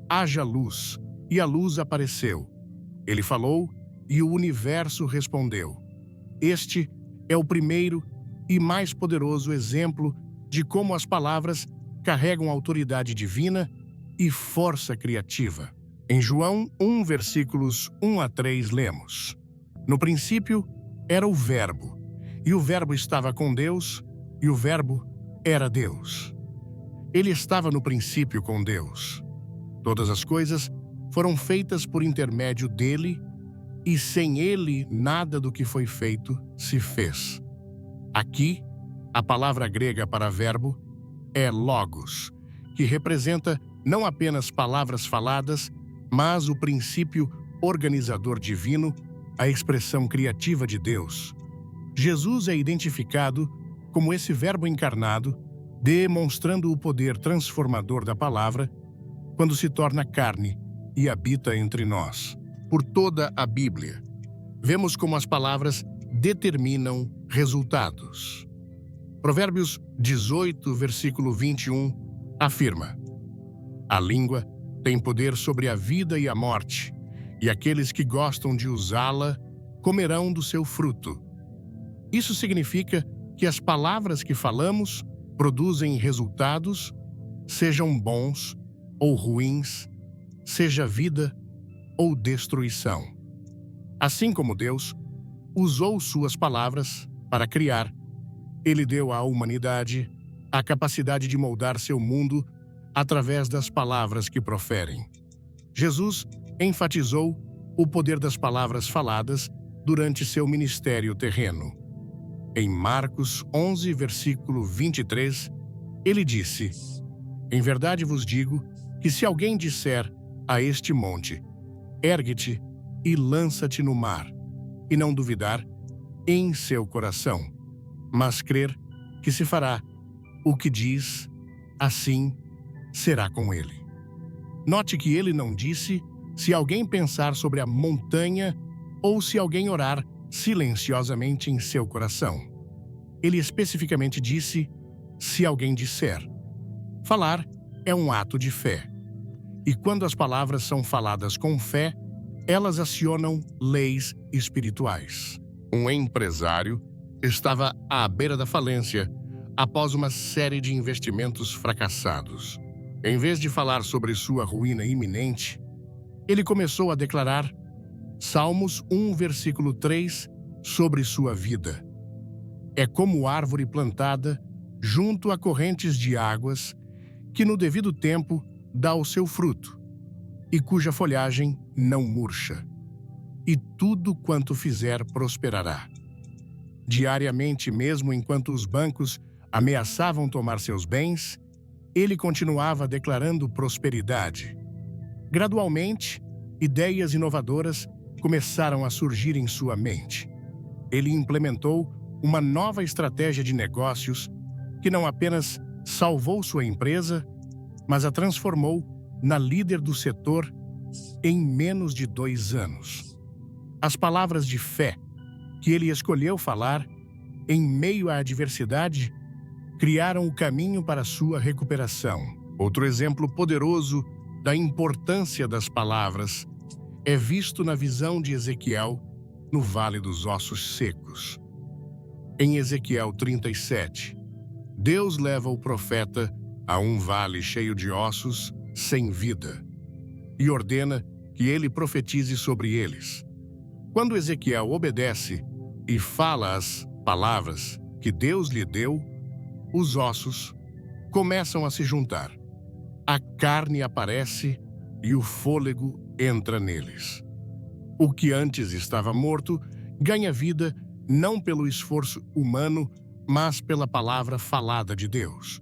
S1: "Haja luz", e a luz apareceu. Ele falou e o universo respondeu. Este é o primeiro e mais poderoso exemplo de como as palavras carregam autoridade divina e força criativa. Em João 1, versículos 1 a 3, lemos: "No princípio era o Verbo, e o Verbo estava com Deus, e o Verbo era Deus. Ele estava no princípio com Deus. Todas as coisas foram feitas por intermédio dele, e sem ele nada do que foi feito se fez. Aqui, a palavra grega para verbo é logos, que representa não apenas palavras faladas, mas o princípio organizador divino, a expressão criativa de Deus. Jesus é identificado como esse verbo encarnado, demonstrando o poder transformador da palavra quando se torna carne e habita entre nós. Por toda a Bíblia, vemos como as palavras determinam resultados. Provérbios 18, versículo 21, afirma: a língua tem poder sobre a vida e a morte, e aqueles que gostam de usá-la comerão do seu fruto. Isso significa que as palavras que falamos produzem resultados, sejam bons ou ruins, seja vida ou destruição. Assim como Deus usou suas palavras para criar, Ele deu à humanidade a capacidade de moldar seu mundo através das palavras que proferem. Jesus enfatizou o poder das palavras faladas durante seu ministério terreno. Em Marcos 11, versículo 23, ele disse: em verdade vos digo que se alguém disser a este monte, ergue-te e lança-te no mar, e não duvidar em seu coração, mas crer que se fará o que diz, assim será com ele. Note que ele não disse se alguém pensar sobre a montanha ou se alguém orar silenciosamente em seu coração. Ele especificamente disse se alguém disser. Falar é um ato de fé. E quando as palavras são faladas com fé, elas acionam leis espirituais. Um empresário estava à beira da falência após uma série de investimentos fracassados. Em vez de falar sobre sua ruína iminente, ele começou a declarar Salmos 1, versículo 3, sobre sua vida. É como árvore plantada junto a correntes de águas, que no devido tempo dá o seu fruto, e cuja folhagem não murcha, e tudo quanto fizer prosperará. Diariamente, mesmo enquanto os bancos ameaçavam tomar seus bens, ele continuava declarando prosperidade. Gradualmente, ideias inovadoras começaram a surgir em sua mente. Ele implementou uma nova estratégia de negócios que não apenas salvou sua empresa, mas a transformou na líder do setor em menos de 2 anos. As palavras de fé que ele escolheu falar em meio à adversidade criaram o caminho para sua recuperação. Outro exemplo poderoso da importância das palavras é visto na visão de Ezequiel no Vale dos Ossos Secos. Em Ezequiel 37, Deus leva o profeta a um vale cheio de ossos sem vida e ordena que ele profetize sobre eles. Quando Ezequiel obedece e fala as palavras que Deus lhe deu, os ossos começam a se juntar. A carne aparece e o fôlego entra neles. O que antes estava morto ganha vida não pelo esforço humano, mas pela palavra falada de Deus.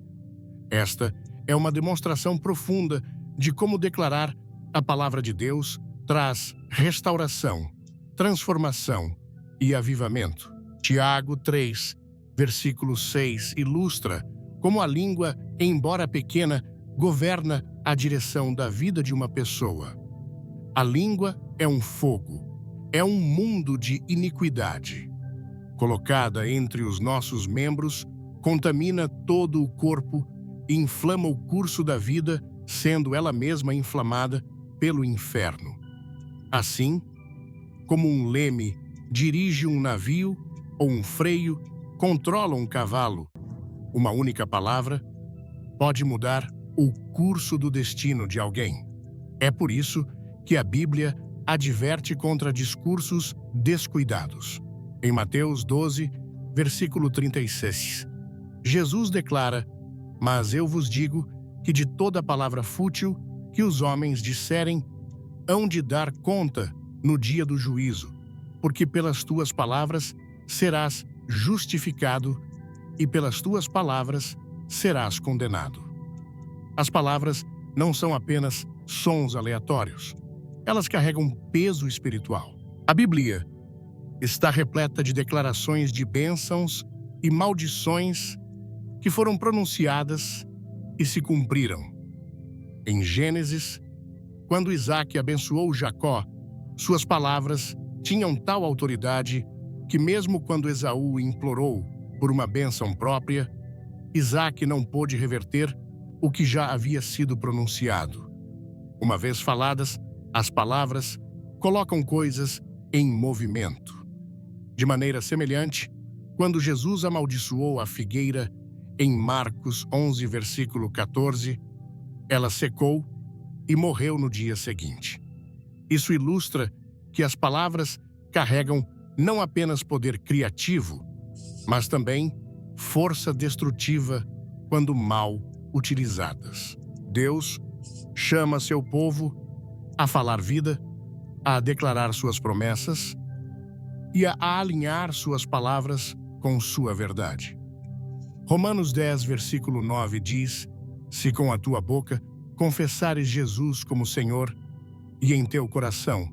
S1: Esta é uma demonstração profunda de como declarar a palavra de Deus traz restauração, transformação e avivamento. Tiago 3, versículo 6, ilustra como a língua, embora pequena, governa a direção da vida de uma pessoa. A língua é um fogo, é um mundo de iniquidade. Colocada entre os nossos membros, contamina todo o corpo e inflama o curso da vida, sendo ela mesma inflamada pelo inferno. Assim, como um leme dirige um navio ou um freio controla um cavalo, uma única palavra pode mudar o curso do destino de alguém. É por isso que a Bíblia adverte contra discursos descuidados. Em Mateus 12, versículo 36, Jesus declara: "Mas eu vos digo que de toda palavra fútil que os homens disserem, hão de dar conta no dia do juízo, porque pelas tuas palavras serás justificado e pelas tuas palavras serás condenado." As palavras não são apenas sons aleatórios. Elas carregam peso espiritual. A Bíblia está repleta de declarações de bênçãos e maldições que foram pronunciadas e se cumpriram. Em Gênesis, quando Isaque abençoou Jacó, suas palavras tinham tal autoridade que mesmo quando Esaú implorou por uma bênção própria, Isaque não pôde reverter o que já havia sido pronunciado. Uma vez faladas, as palavras colocam coisas em movimento. De maneira semelhante, quando Jesus amaldiçoou a figueira em Marcos 11, versículo 14, ela secou e morreu no dia seguinte. Isso ilustra que as palavras carregam não apenas poder criativo, mas também força destrutiva quando mal utilizadas. Deus chama seu povo a falar vida, a declarar suas promessas e a alinhar suas palavras com sua verdade. Romanos 10, versículo 9 diz: "Se com a tua boca confessares Jesus como Senhor e em teu coração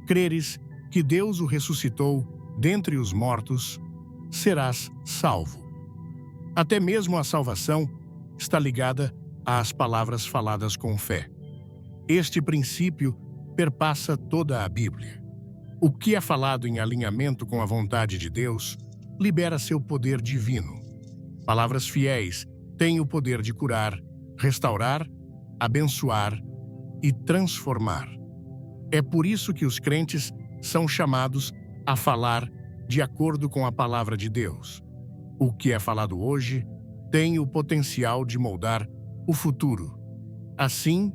S1: creres que Deus o ressuscitou dentre os mortos, serás salvo." Até mesmo a salvação está ligada às palavras faladas com fé. Este princípio perpassa toda a Bíblia. O que é falado em alinhamento com a vontade de Deus libera seu poder divino. Palavras fiéis têm o poder de curar, restaurar, abençoar e transformar. É por isso que os crentes são chamados a falar de acordo com a palavra de Deus. O que é falado hoje tem o potencial de moldar o futuro, assim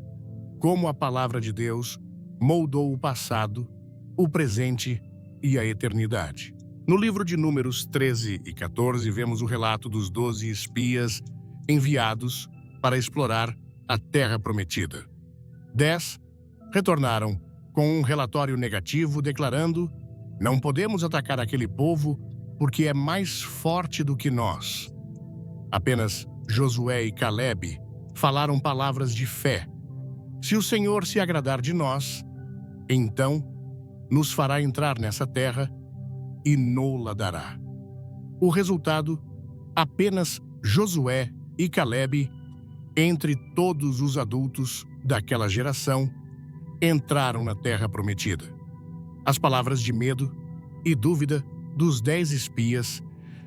S1: como a palavra de Deus moldou o passado, o presente e a eternidade. No livro de Números 13 e 14, vemos o relato dos 12 espias enviados para explorar a Terra Prometida. 10 retornaram com um relatório negativo declarando: "Não podemos atacar aquele povo porque é mais forte do que nós." Apenas Josué e Calebe falaram palavras de fé. "Se o Senhor se agradar de nós, então nos fará entrar nessa terra e no-la dará." O resultado, apenas Josué e Calebe, entre todos os adultos daquela geração, entraram na Terra Prometida. As palavras de medo e dúvida dos 10 espias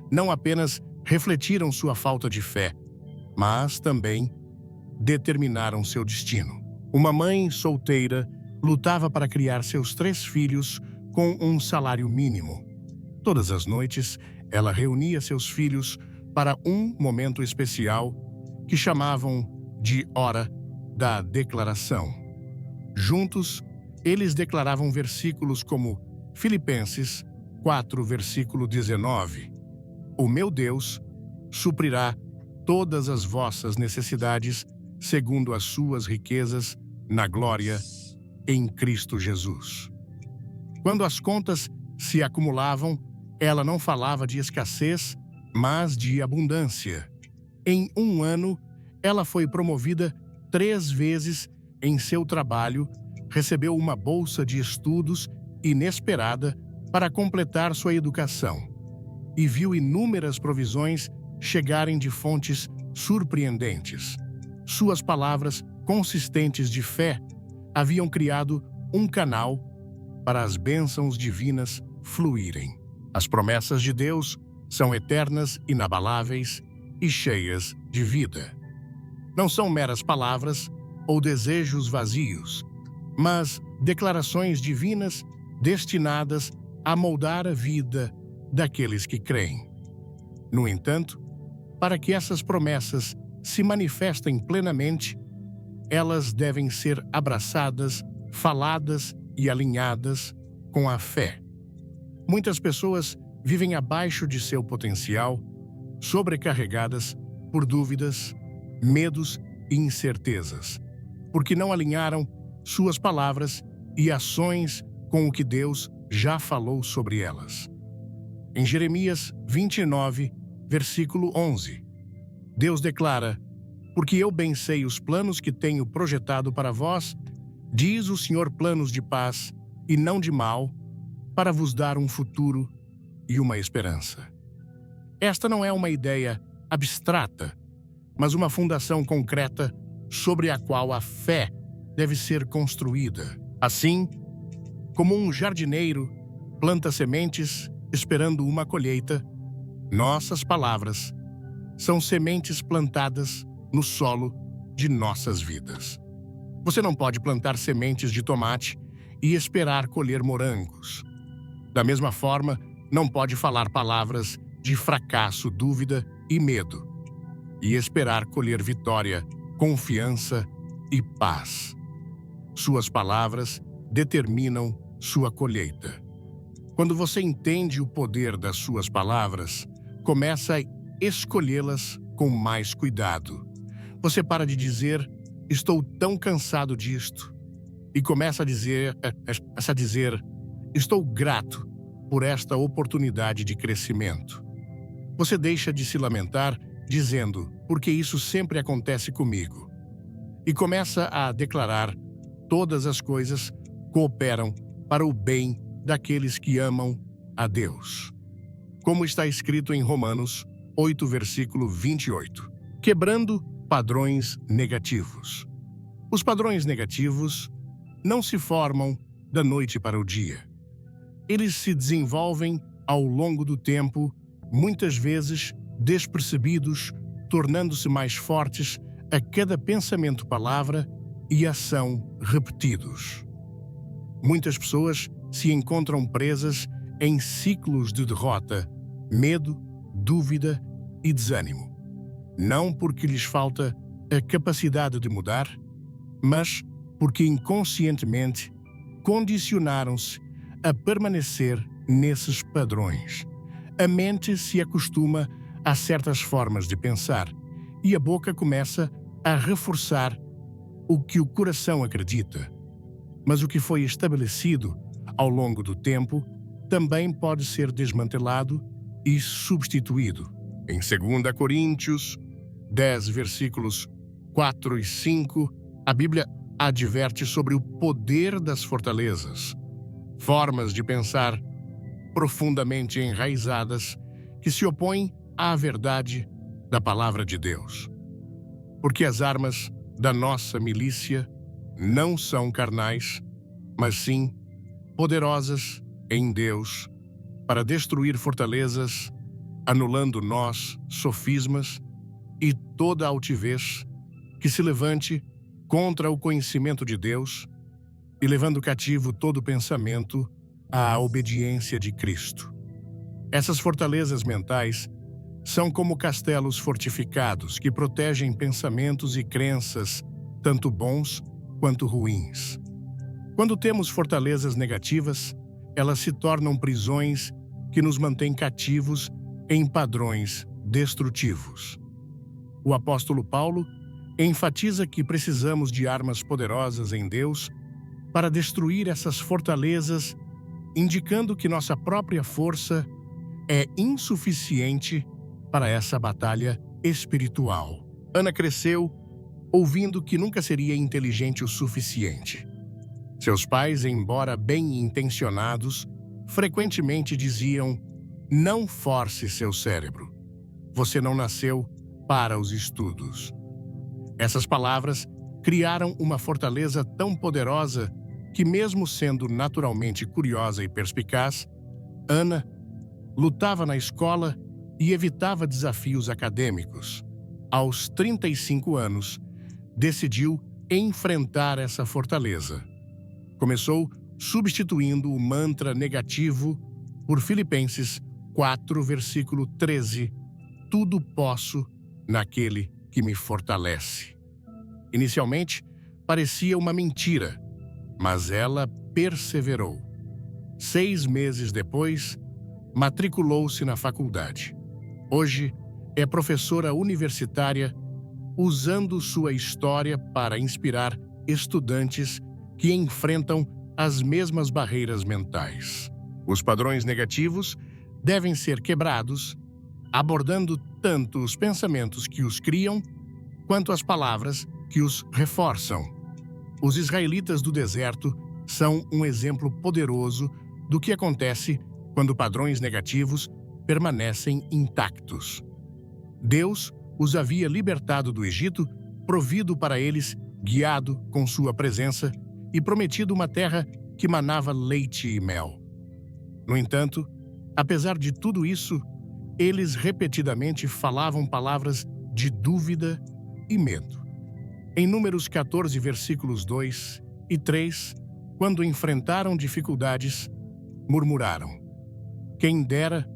S1: não apenas refletiram sua falta de fé, mas também determinaram seu destino. Uma mãe solteira lutava para criar seus 3 filhos com um salário mínimo. Todas as noites, ela reunia seus filhos para um momento especial que chamavam de Hora da Declaração. Juntos, eles declaravam versículos como Filipenses 4, versículo 19: "O meu Deus suprirá todas as vossas necessidades segundo as suas riquezas na glória em Cristo Jesus." Quando as contas se acumulavam, ela não falava de escassez, mas de abundância. Em um ano, ela foi promovida 3 vezes em seu trabalho, recebeu uma bolsa de estudos inesperada para completar sua educação e viu inúmeras provisões chegarem de fontes surpreendentes. Suas palavras consistentes de fé haviam criado um canal para as bênçãos divinas fluírem. As promessas de Deus são eternas, inabaláveis e cheias de vida. Não são meras palavras ou desejos vazios, mas declarações divinas destinadas a moldar a vida daqueles que creem. No entanto, para que essas promessas se manifestem plenamente, elas devem ser abraçadas, faladas e alinhadas com a fé. Muitas pessoas vivem abaixo de seu potencial, sobrecarregadas por dúvidas, medos e incertezas, porque não alinharam suas palavras e ações com o que Deus já falou sobre elas. Em Jeremias 29, versículo 11, Deus declara: "Porque eu bem sei os planos que tenho projetado para vós, diz o Senhor, planos de paz e não de mal, para vos dar um futuro e uma esperança." Esta não é uma ideia abstrata, mas uma fundação concreta sobre a qual a fé deve ser construída. Assim, como um jardineiro planta sementes esperando uma colheita, nossas palavras são sementes plantadas no solo de nossas vidas. Você não pode plantar sementes de tomate e esperar colher morangos. Da mesma forma, não pode falar palavras de fracasso, dúvida e medo e esperar colher vitória, confiança e paz. Suas palavras determinam sua colheita. Quando você entende o poder das suas palavras, começa a escolhê-las com mais cuidado. Você para de dizer: "Estou tão cansado disto", e começa a dizer: "Estou grato por esta oportunidade de crescimento." Você deixa de se lamentar dizendo: "Porque isso sempre acontece comigo", e começa a declarar: "Todas as coisas cooperam para o bem daqueles que amam a Deus." Como está escrito em Romanos 8, versículo 28. Quebrando padrões negativos. Os padrões negativos não se formam da noite para o dia. Eles se desenvolvem ao longo do tempo, muitas vezes despercebidos, tornando-se mais fortes a cada pensamento, palavra e ação repetidos. Muitas pessoas se encontram presas em ciclos de derrota, medo, dúvida e desânimo. Não porque lhes falta a capacidade de mudar, mas porque inconscientemente condicionaram-se a permanecer nesses padrões. A mente se acostuma a certas formas de pensar e a boca começa a reforçar o que o coração acredita. Mas o que foi estabelecido ao longo do tempo também pode ser desmantelado e substituído. Em 2 Coríntios 10, versículos 4 e 5, a Bíblia adverte sobre o poder das fortalezas, formas de pensar profundamente enraizadas que se opõem à verdade da palavra de Deus. Porque as armas da nossa milícia não são carnais, mas sim poderosas em Deus para destruir fortalezas, anulando nós, sofismas e toda altivez que se levante contra o conhecimento de Deus e levando cativo todo pensamento à obediência de Cristo. Essas fortalezas mentais são como castelos fortificados que protegem pensamentos e crenças, tanto bons quanto ruins. Quando temos fortalezas negativas, elas se tornam prisões que nos mantêm cativos em padrões destrutivos. O apóstolo Paulo enfatiza que precisamos de armas poderosas em Deus para destruir essas fortalezas, indicando que nossa própria força é insuficiente para essa batalha espiritual. Ana cresceu ouvindo que nunca seria inteligente o suficiente. Seus pais, embora bem-intencionados, frequentemente diziam: "Não force seu cérebro. Você não nasceu para os estudos." Essas palavras criaram uma fortaleza tão poderosa que, mesmo sendo naturalmente curiosa e perspicaz, Ana lutava na escola e evitava desafios acadêmicos. Aos 35 anos, decidiu enfrentar essa fortaleza. Começou substituindo o mantra negativo por Filipenses 4, versículo 13: "Tudo posso naquele que me fortalece." Inicialmente, parecia uma mentira, mas ela perseverou. 6 meses depois, matriculou-se na faculdade. Hoje é professora universitária, usando sua história para inspirar estudantes que enfrentam as mesmas barreiras mentais. Os padrões negativos devem ser quebrados, abordando tanto os pensamentos que os criam, quanto as palavras que os reforçam. Os israelitas do deserto são um exemplo poderoso do que acontece quando padrões negativos permanecem intactos. Deus os havia libertado do Egito, provido para eles, guiado com sua presença e prometido uma terra que manava leite e mel. No entanto, apesar de tudo isso, eles repetidamente falavam palavras de dúvida e medo. Em Números 14, versículos 2 e 3, quando enfrentaram dificuldades, murmuraram: "Quem dera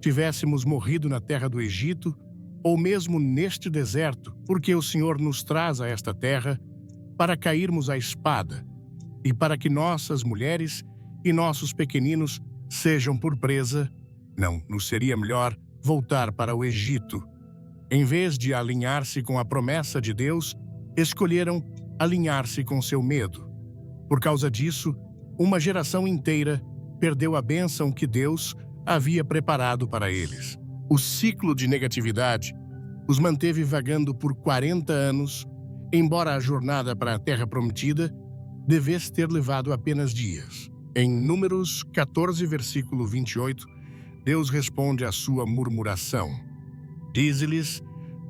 S1: tivéssemos morrido na terra do Egito, ou mesmo neste deserto, porque o Senhor nos traz a esta terra para cairmos à espada, e para que nossas mulheres e nossos pequeninos sejam por presa. Não nos seria melhor voltar para o Egito?" Em vez de alinhar-se com a promessa de Deus, escolheram alinhar-se com seu medo. Por causa disso, uma geração inteira perdeu a bênção que Deus havia preparado para eles. O ciclo de negatividade os manteve vagando por 40 anos, embora a jornada para a Terra Prometida devesse ter levado apenas dias. Em Números 14, versículo 28, Deus responde à sua murmuração. Diz-lhes: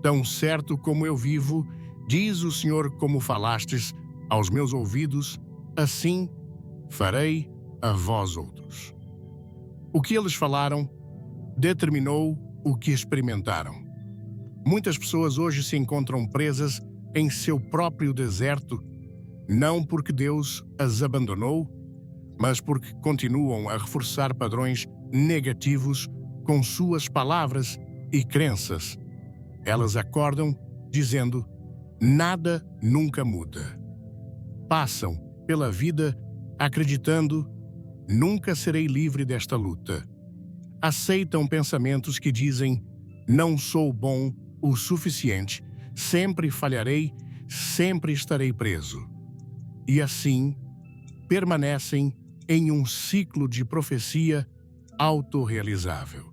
S1: "Tão certo como eu vivo, diz o Senhor, como falastes aos meus ouvidos, assim farei a vós outros." O que eles falaram determinou o que experimentaram. Muitas pessoas hoje se encontram presas em seu próprio deserto, não porque Deus as abandonou, mas porque continuam a reforçar padrões negativos com suas palavras e crenças. Elas acordam dizendo: "Nada nunca muda." Passam pela vida acreditando: "Nunca serei livre desta luta." Aceitam pensamentos que dizem: "Não sou bom o suficiente, sempre falharei, sempre estarei preso." E assim, permanecem em um ciclo de profecia autorrealizável.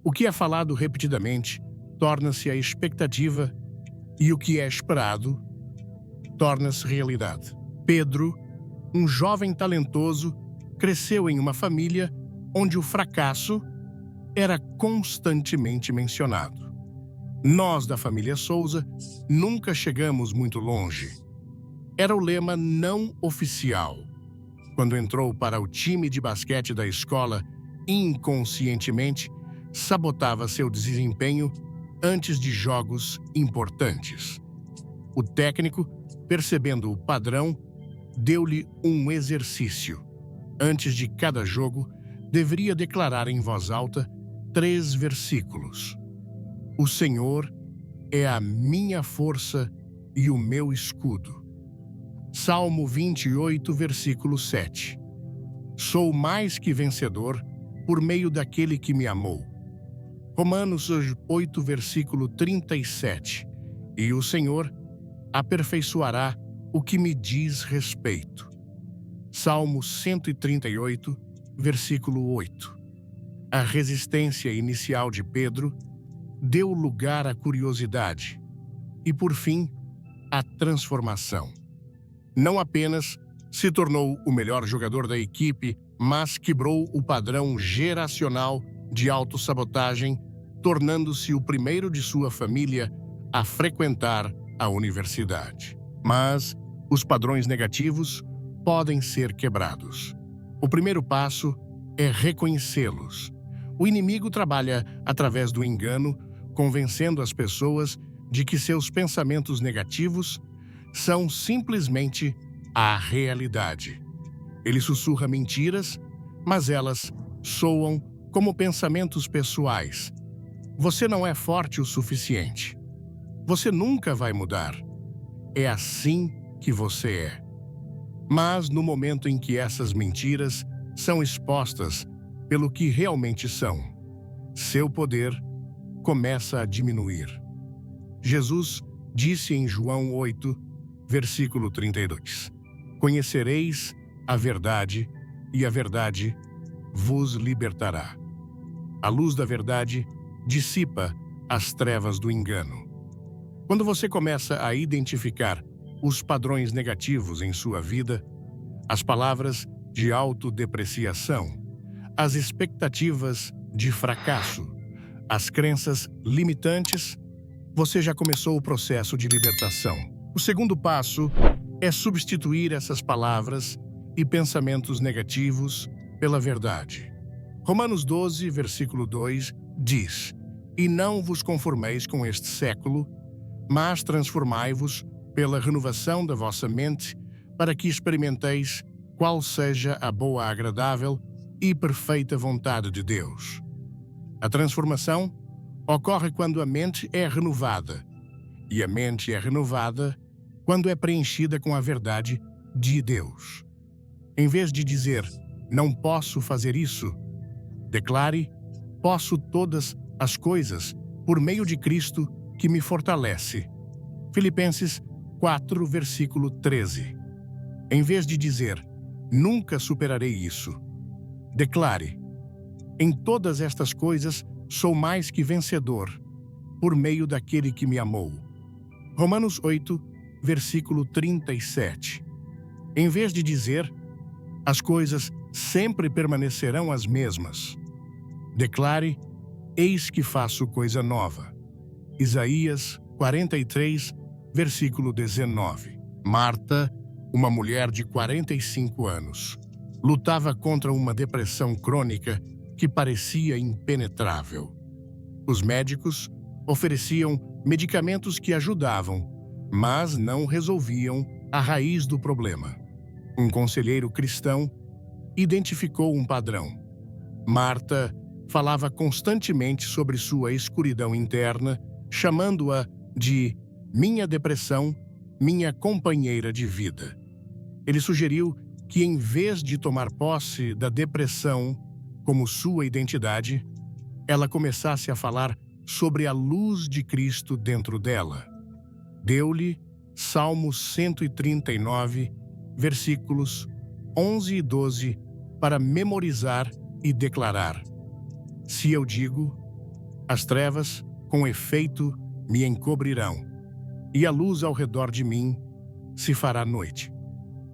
S1: O que é falado repetidamente torna-se a expectativa, e o que é esperado torna-se realidade. Pedro, um jovem talentoso, cresceu em uma família onde o fracasso era constantemente mencionado. Nós, da família Souza, nunca chegamos muito longe. Era o lema não oficial. Quando entrou para o time de basquete da escola, inconscientemente, sabotava seu desempenho antes de jogos importantes. O técnico, percebendo o padrão, deu-lhe um exercício. Antes de cada jogo, deveria declarar em voz alta 3 versículos. "O Senhor é a minha força e o meu escudo." Salmo 28, versículo 7. "Sou mais que vencedor por meio daquele que me amou." Romanos 8, versículo 37. "E o Senhor aperfeiçoará o que me diz respeito." Salmo 138, versículo 8. A resistência inicial de Pedro deu lugar à curiosidade e, por fim, à transformação. Não apenas se tornou o melhor jogador da equipe, mas quebrou o padrão geracional de autossabotagem, tornando-se o primeiro de sua família a frequentar a universidade. Mas os padrões negativos podem ser quebrados. O primeiro passo é reconhecê-los. O inimigo trabalha através do engano, convencendo as pessoas de que seus pensamentos negativos são simplesmente a realidade. Ele sussurra mentiras, mas elas soam como pensamentos pessoais. "Você não é forte o suficiente. Você nunca vai mudar. É assim que você é." Mas no momento em que essas mentiras são expostas, pelo que realmente são. Seu poder começa a diminuir. Jesus disse em João 8, versículo 32: Conhecereis a verdade, e a verdade vos libertará. A luz da verdade dissipa as trevas do engano. Quando você começa a identificar os padrões negativos em sua vida, as palavras de autodepreciação, as expectativas de fracasso, as crenças limitantes, você já começou o processo de libertação. O segundo passo é substituir essas palavras e pensamentos negativos pela verdade. Romanos 12, versículo 2 diz: E não vos conformeis com este século, mas transformai-vos pela renovação da vossa mente, para que experimenteis qual seja a boa, agradável e perfeita vontade de Deus. A transformação ocorre quando a mente é renovada, e a mente é renovada quando é preenchida com a verdade de Deus. Em vez de dizer, não posso fazer isso, declare, posso todas as coisas por meio de Cristo que me fortalece. Filipenses 4, versículo 13. Em vez de dizer, nunca superarei isso, declare, em todas estas coisas sou mais que vencedor, por meio daquele que me amou. Romanos 8, versículo 37. Em vez de dizer, as coisas sempre permanecerão as mesmas, declare, eis que faço coisa nova. Isaías 43, versículo 19. Marta, uma mulher de 45 anos, lutava contra uma depressão crônica que parecia impenetrável. Os médicos ofereciam medicamentos que ajudavam, mas não resolviam a raiz do problema. Um conselheiro cristão identificou um padrão. Marta falava constantemente sobre sua escuridão interna, chamando-a de minha depressão, minha companheira de vida. Ele sugeriu que, em vez de tomar posse da depressão como sua identidade, ela começasse a falar sobre a luz de Cristo dentro dela. Deu-lhe Salmo 139, versículos 11 e 12, para memorizar e declarar: Se eu digo, as trevas, com efeito, me encobrirão, e a luz ao redor de mim se fará noite.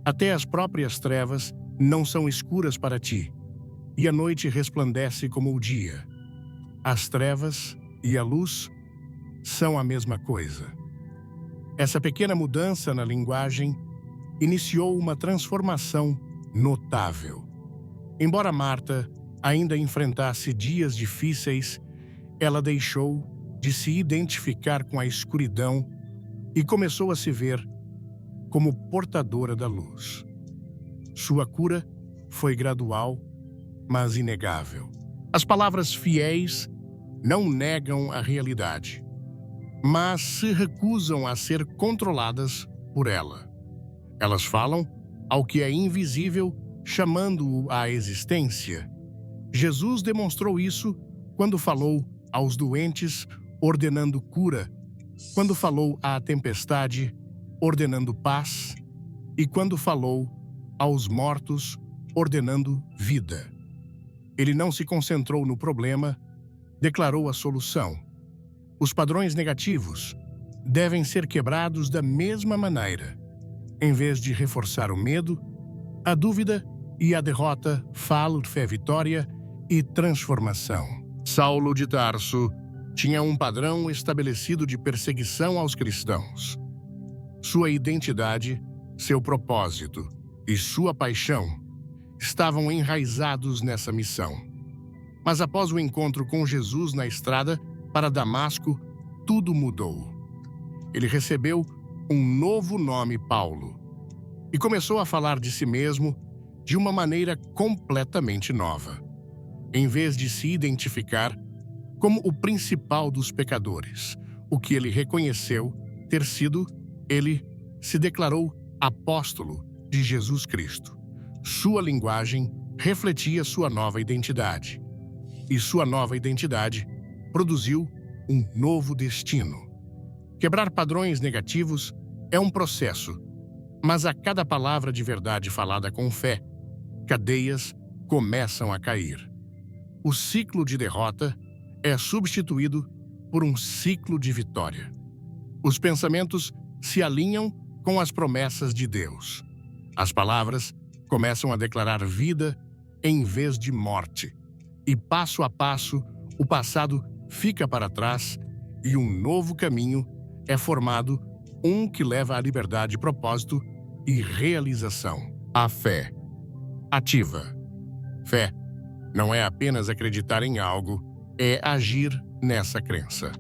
S1: Até as próprias trevas não são escuras para ti, e a noite resplandece como o dia. As trevas e a luz são a mesma coisa. Essa pequena mudança na linguagem iniciou uma transformação notável. Embora Marta ainda enfrentasse dias difíceis, ela deixou de se identificar com a escuridão e começou a se ver como portadora da luz. Sua cura foi gradual, mas inegável. As palavras fiéis não negam a realidade, mas se recusam a ser controladas por ela. Elas falam ao que é invisível, chamando-o à existência. Jesus demonstrou isso quando falou aos doentes, ordenando cura, quando falou à tempestade, ordenando paz, e quando falou aos mortos, ordenando vida. Ele não se concentrou no problema, declarou a solução. Os padrões negativos devem ser quebrados da mesma maneira. Em vez de reforçar o medo, a dúvida e a derrota, falo fé, vitória e transformação. Saulo de Tarso tinha um padrão estabelecido de perseguição aos cristãos. Sua identidade, seu propósito e sua paixão estavam enraizados nessa missão. Mas após o encontro com Jesus na estrada para Damasco, tudo mudou. Ele recebeu um novo nome, Paulo, e começou a falar de si mesmo de uma maneira completamente nova. Em vez de se identificar como o principal dos pecadores, o que ele reconheceu ter sido, ele se declarou apóstolo de Jesus Cristo. Sua linguagem refletia sua nova identidade. E sua nova identidade produziu um novo destino. Quebrar padrões negativos é um processo, mas a cada palavra de verdade falada com fé, cadeias começam a cair. O ciclo de derrota é substituído por um ciclo de vitória. Os pensamentos se alinham com as promessas de Deus. As palavras começam a declarar vida em vez de morte. E passo a passo, o passado fica para trás e um novo caminho é formado, um que leva à liberdade, propósito e realização. A fé ativa. Fé não é apenas acreditar em algo, é agir nessa crença.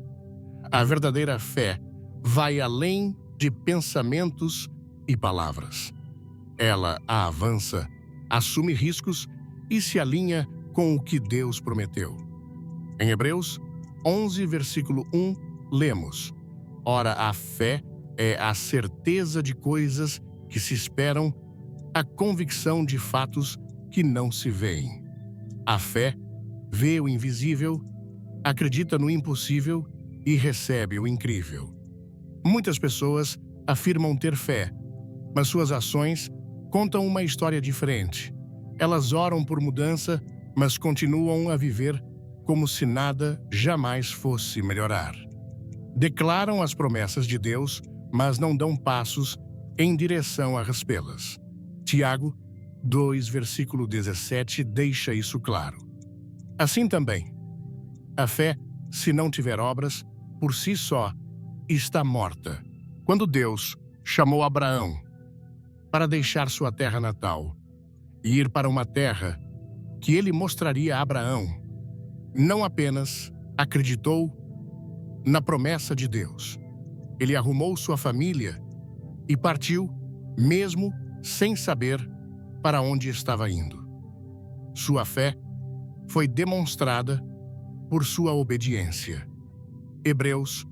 S1: A verdadeira fé vai além de pensamentos e palavras. Ela avança, assume riscos e se alinha com o que Deus prometeu. Em Hebreus 11, versículo 1, lemos: Ora, a fé é a certeza de coisas que se esperam, a convicção de fatos que não se veem. A fé vê o invisível, acredita no impossível e recebe o incrível. Muitas pessoas afirmam ter fé, mas suas ações contam uma história diferente. Elas oram por mudança, mas continuam a viver como se nada jamais fosse melhorar. Declaram as promessas de Deus, mas não dão passos em direção a recebê-las. Tiago 2, versículo 17 deixa isso claro. Assim também, a fé, se não tiver obras, por si só, está morta. Quando Deus chamou Abraão para deixar sua terra natal e ir para uma terra que ele mostraria a Abraão, não apenas acreditou na promessa de Deus. Ele arrumou sua família e partiu, mesmo sem saber para onde estava indo. Sua fé foi demonstrada por sua obediência. Hebreus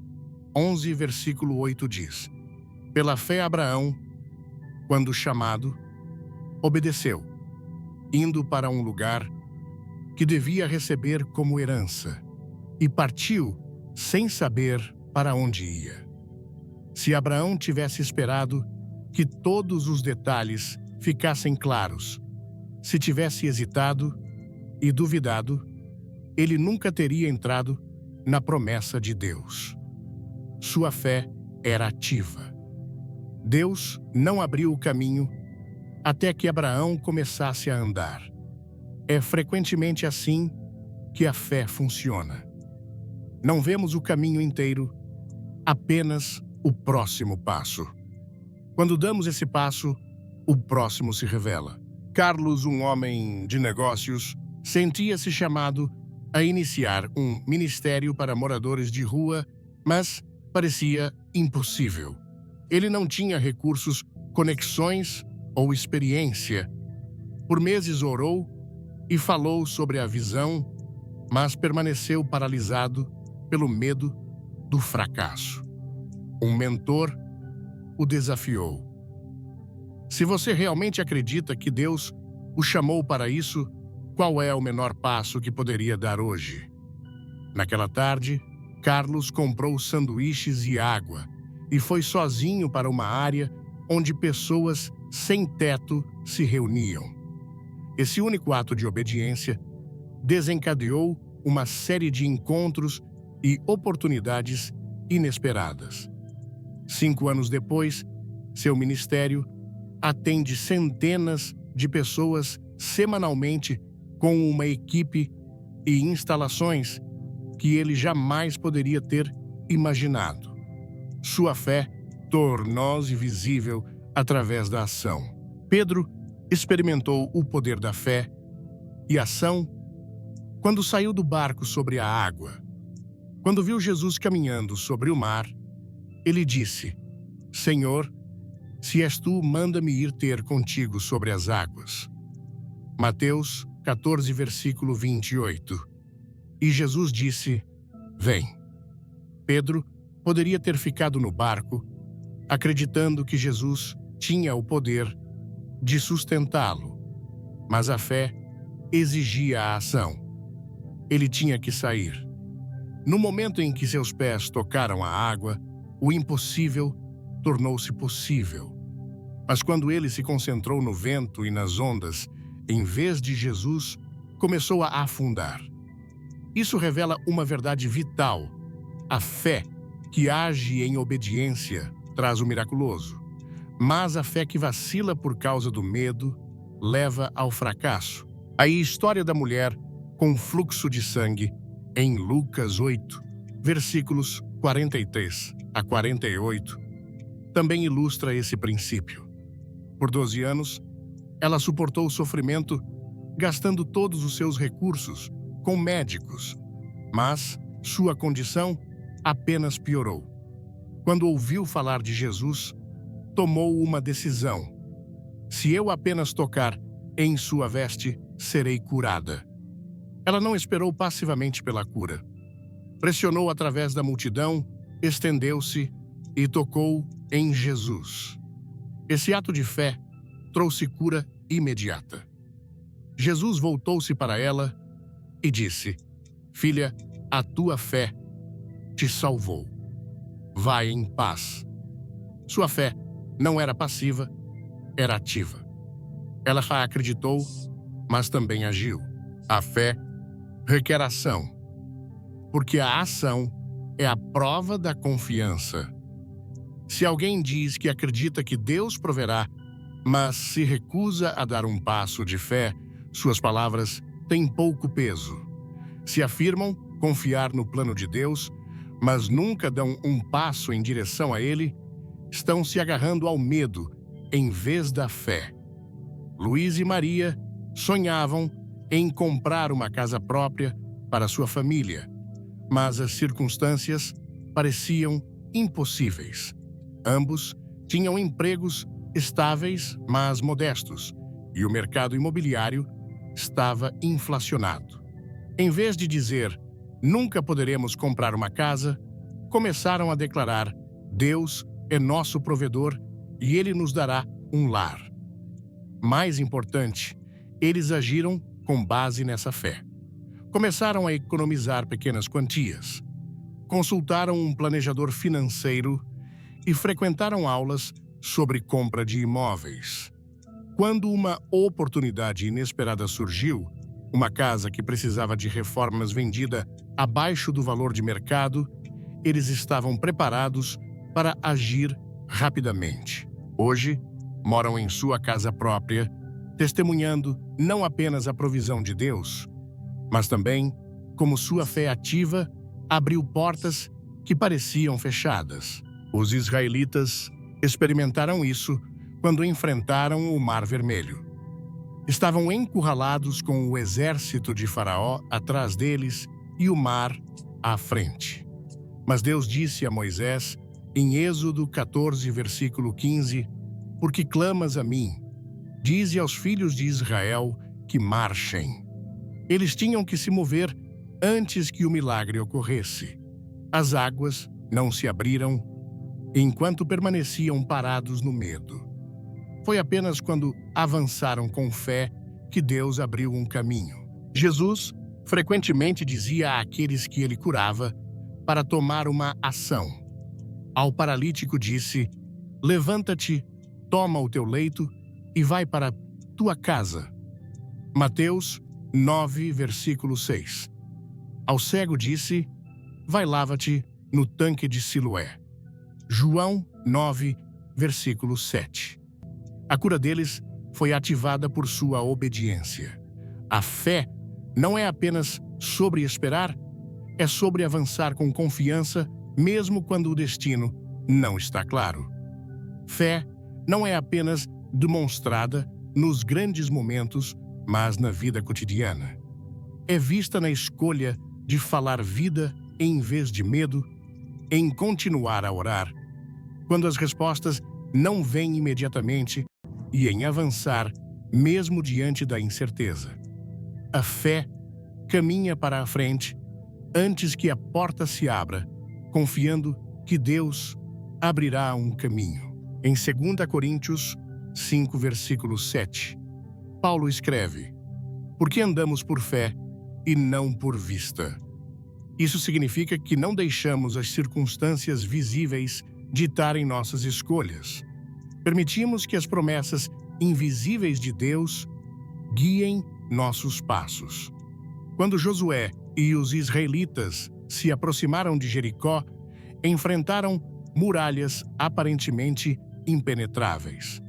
S1: 11, versículo 8 diz: Pela fé Abraão, quando chamado, obedeceu, indo para um lugar que devia receber como herança, e partiu sem saber para onde ia. Se Abraão tivesse esperado que todos os detalhes ficassem claros, se tivesse hesitado e duvidado, ele nunca teria entrado na promessa de Deus. Sua fé era ativa. Deus não abriu o caminho até que Abraão começasse a andar. É frequentemente assim que a fé funciona. Não vemos o caminho inteiro, apenas o próximo passo. Quando damos esse passo, o próximo se revela. Carlos, um homem de negócios, sentia-se chamado a iniciar um ministério para moradores de rua, mas parecia impossível. Ele não tinha recursos, conexões ou experiência. Por meses orou e falou sobre a visão, mas permaneceu paralisado pelo medo do fracasso. Um mentor o desafiou. Se você realmente acredita que Deus o chamou para isso, qual é o menor passo que poderia dar hoje? Naquela tarde, Carlos comprou sanduíches e água e foi sozinho para uma área onde pessoas sem teto se reuniam. Esse único ato de obediência desencadeou uma série de encontros e oportunidades inesperadas. 5 anos depois, seu ministério atende centenas de pessoas semanalmente com uma equipe e instalações que ele jamais poderia ter imaginado. Sua fé tornou-se visível através da ação. Pedro experimentou o poder da fé e ação quando saiu do barco sobre a água. Quando viu Jesus caminhando sobre o mar, ele disse: Senhor, se és tu, manda-me ir ter contigo sobre as águas. Mateus 14, versículo 28. E Jesus disse: Vem. Pedro poderia ter ficado no barco, acreditando que Jesus tinha o poder de sustentá-lo, mas a fé exigia a ação. Ele tinha que sair. No momento em que seus pés tocaram a água, o impossível tornou-se possível. Mas quando ele se concentrou no vento e nas ondas, em vez de Jesus, começou a afundar. Isso revela uma verdade vital. A fé que age em obediência traz o miraculoso. Mas a fé que vacila por causa do medo leva ao fracasso. A história da mulher com fluxo de sangue, em Lucas 8, versículos 43 a 48, também ilustra esse princípio. Por 12 anos, ela suportou o sofrimento, gastando todos os seus recursos com médicos, mas sua condição apenas piorou. Quando ouviu falar de Jesus, tomou uma decisão. Se eu apenas tocar em sua veste, serei curada. Ela não esperou passivamente pela cura. Pressionou através da multidão, estendeu-se e tocou em Jesus. Esse ato de fé trouxe cura imediata. Jesus voltou-se para ela e disse: Filha, a tua fé te salvou. Vai em paz. Sua fé não era passiva, era ativa. Ela acreditou, mas também agiu. A fé requer ação, porque a ação é a prova da confiança. Se alguém diz que acredita que Deus proverá, mas se recusa a dar um passo de fé, suas palavras têm pouco peso. Se afirmam confiar no plano de Deus, mas nunca dão um passo em direção a Ele, estão se agarrando ao medo em vez da fé. Luiz e Maria sonhavam em comprar uma casa própria para sua família, mas as circunstâncias pareciam impossíveis. Ambos tinham empregos estáveis, mas modestos, e o mercado imobiliário estava inflacionado. Em vez de dizer, nunca poderemos comprar uma casa, começaram a declarar, Deus é nosso provedor e Ele nos dará um lar. Mais importante, eles agiram com base nessa fé. Começaram a economizar pequenas quantias, consultaram um planejador financeiro e frequentaram aulas sobre compra de imóveis. Quando uma oportunidade inesperada surgiu, uma casa que precisava de reformas vendida abaixo do valor de mercado, eles estavam preparados para agir rapidamente. Hoje, moram em sua casa própria, testemunhando não apenas a provisão de Deus, mas também como sua fé ativa abriu portas que pareciam fechadas. Os israelitas experimentaram isso quando enfrentaram o Mar Vermelho. Estavam encurralados com o exército de Faraó atrás deles e o mar à frente. Mas Deus disse a Moisés, em Êxodo 14, versículo 15, porque clamas a mim, dize aos filhos de Israel que marchem. Eles tinham que se mover antes que o milagre ocorresse. As águas não se abriram enquanto permaneciam parados no medo. Foi apenas quando avançaram com fé que Deus abriu um caminho. Jesus frequentemente dizia àqueles que ele curava para tomar uma ação. Ao paralítico disse, levanta-te, toma o teu leito e vai para tua casa. Mateus 9, versículo 6. Ao cego disse, vai lava-te no tanque de Siloé. João 9, versículo 7. A cura deles foi ativada por sua obediência. A fé não é apenas sobre esperar, é sobre avançar com confiança, mesmo quando o destino não está claro. Fé não é apenas demonstrada nos grandes momentos, mas na vida cotidiana. É vista na escolha de falar vida em vez de medo, em continuar a orar, quando as respostas não vêm imediatamente, e em avançar mesmo diante da incerteza. A fé caminha para a frente antes que a porta se abra, confiando que Deus abrirá um caminho. Em 2 Coríntios 5, versículo 7, Paulo escreve, porque andamos por fé e não por vista. Isso significa que não deixamos as circunstâncias visíveis ditarem nossas escolhas. Permitimos que as promessas invisíveis de Deus guiem nossos passos. Quando Josué e os israelitas se aproximaram de Jericó, enfrentaram muralhas aparentemente impenetráveis.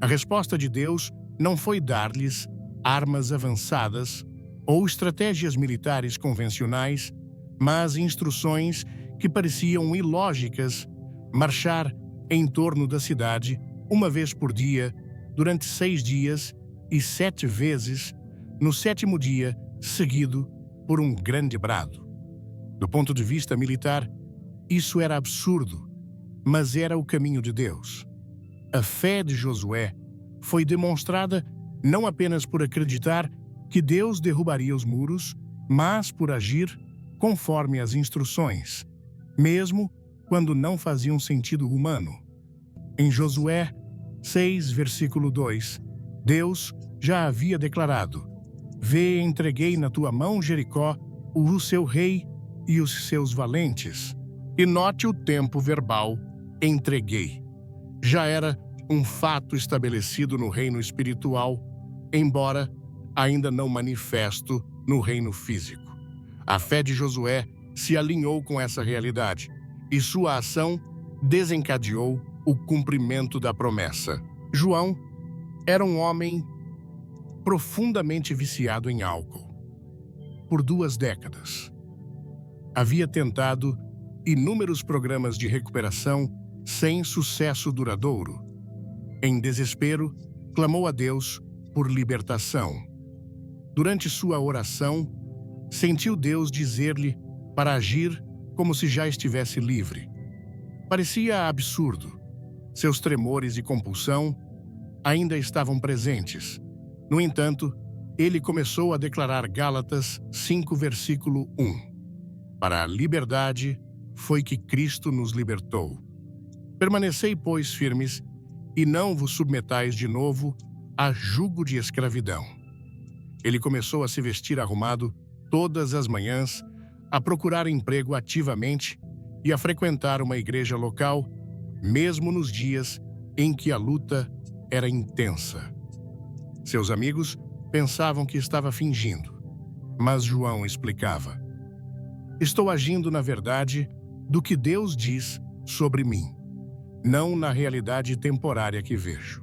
S1: A resposta de Deus não foi dar-lhes armas avançadas ou estratégias militares convencionais, mas instruções que pareciam ilógicas: marchar em torno da cidade uma vez por dia, durante 6 dias e 7 vezes, no 7º dia, seguido por um grande brado. Do ponto de vista militar, isso era absurdo, mas era o caminho de Deus. A fé de Josué foi demonstrada não apenas por acreditar que Deus derrubaria os muros, mas por agir conforme as instruções, mesmo quando não faziam sentido humano. Em Josué 6, versículo 2, Deus já havia declarado: "Vê, entreguei na tua mão Jericó, o seu rei e os seus valentes." E note o tempo verbal "entreguei." Já era um fato estabelecido no reino espiritual, embora ainda não manifesto no reino físico. A fé de Josué se alinhou com essa realidade, e sua ação desencadeou o cumprimento da promessa. João era um homem profundamente viciado em álcool. Por 2 décadas. Havia tentado inúmeros programas de recuperação sem sucesso duradouro. Em desespero, clamou a Deus por libertação. Durante sua oração, sentiu Deus dizer-lhe para agir como se já estivesse livre. Parecia absurdo. Seus tremores e compulsão ainda estavam presentes. No entanto, ele começou a declarar Gálatas 5, versículo 1. Para a liberdade foi que Cristo nos libertou. Permanecei, pois, firmes, e não vos submetais de novo a jugo de escravidão. Ele começou a se vestir arrumado todas as manhãs, a procurar emprego ativamente e a frequentar uma igreja local, mesmo nos dias em que a luta era intensa. Seus amigos pensavam que estava fingindo, mas João explicava: "Estou agindo na verdade do que Deus diz sobre mim, não na realidade temporária que vejo."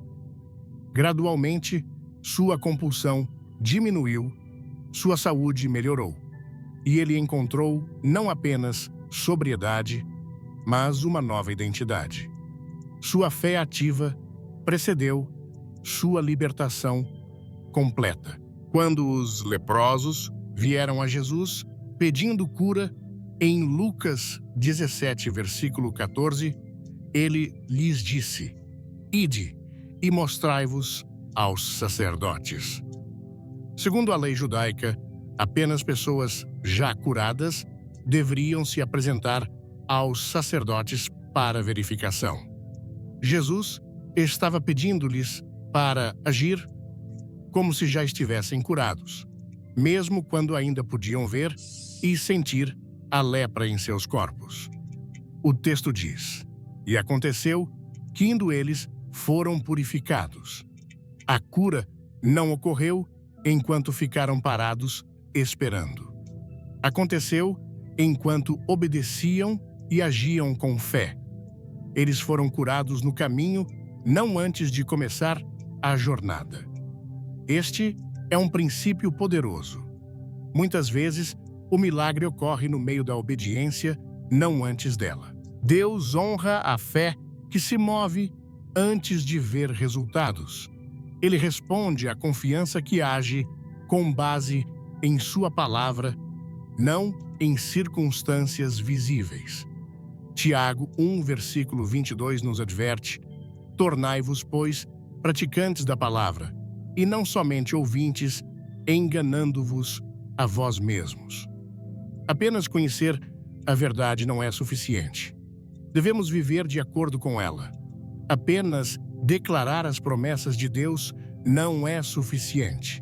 S1: Gradualmente, sua compulsão diminuiu, sua saúde melhorou, e ele encontrou não apenas sobriedade, mas uma nova identidade. Sua fé ativa precedeu sua libertação completa. Quando os leprosos vieram a Jesus pedindo cura, em Lucas 17, versículo 14, ele lhes disse: "Ide e mostrai-vos aos sacerdotes." Segundo a lei judaica, apenas pessoas já curadas deveriam se apresentar aos sacerdotes para verificação. Jesus estava pedindo-lhes para agir como se já estivessem curados, mesmo quando ainda podiam ver e sentir a lepra em seus corpos. O texto diz: "E aconteceu que, indo eles, foram purificados." A cura não ocorreu enquanto ficaram parados esperando. Aconteceu enquanto obedeciam e agiam com fé. Eles foram curados no caminho, não antes de começar a jornada. Este é um princípio poderoso. Muitas vezes, o milagre ocorre no meio da obediência, não antes dela. Deus honra a fé que se move antes de ver resultados. Ele responde à confiança que age com base em sua palavra, não em circunstâncias visíveis. Tiago 1, versículo 22 nos adverte: "Tornai-vos, pois, praticantes da palavra, e não somente ouvintes, enganando-vos a vós mesmos." Apenas conhecer a verdade não é suficiente. Devemos viver de acordo com ela. Apenas declarar as promessas de Deus não é suficiente.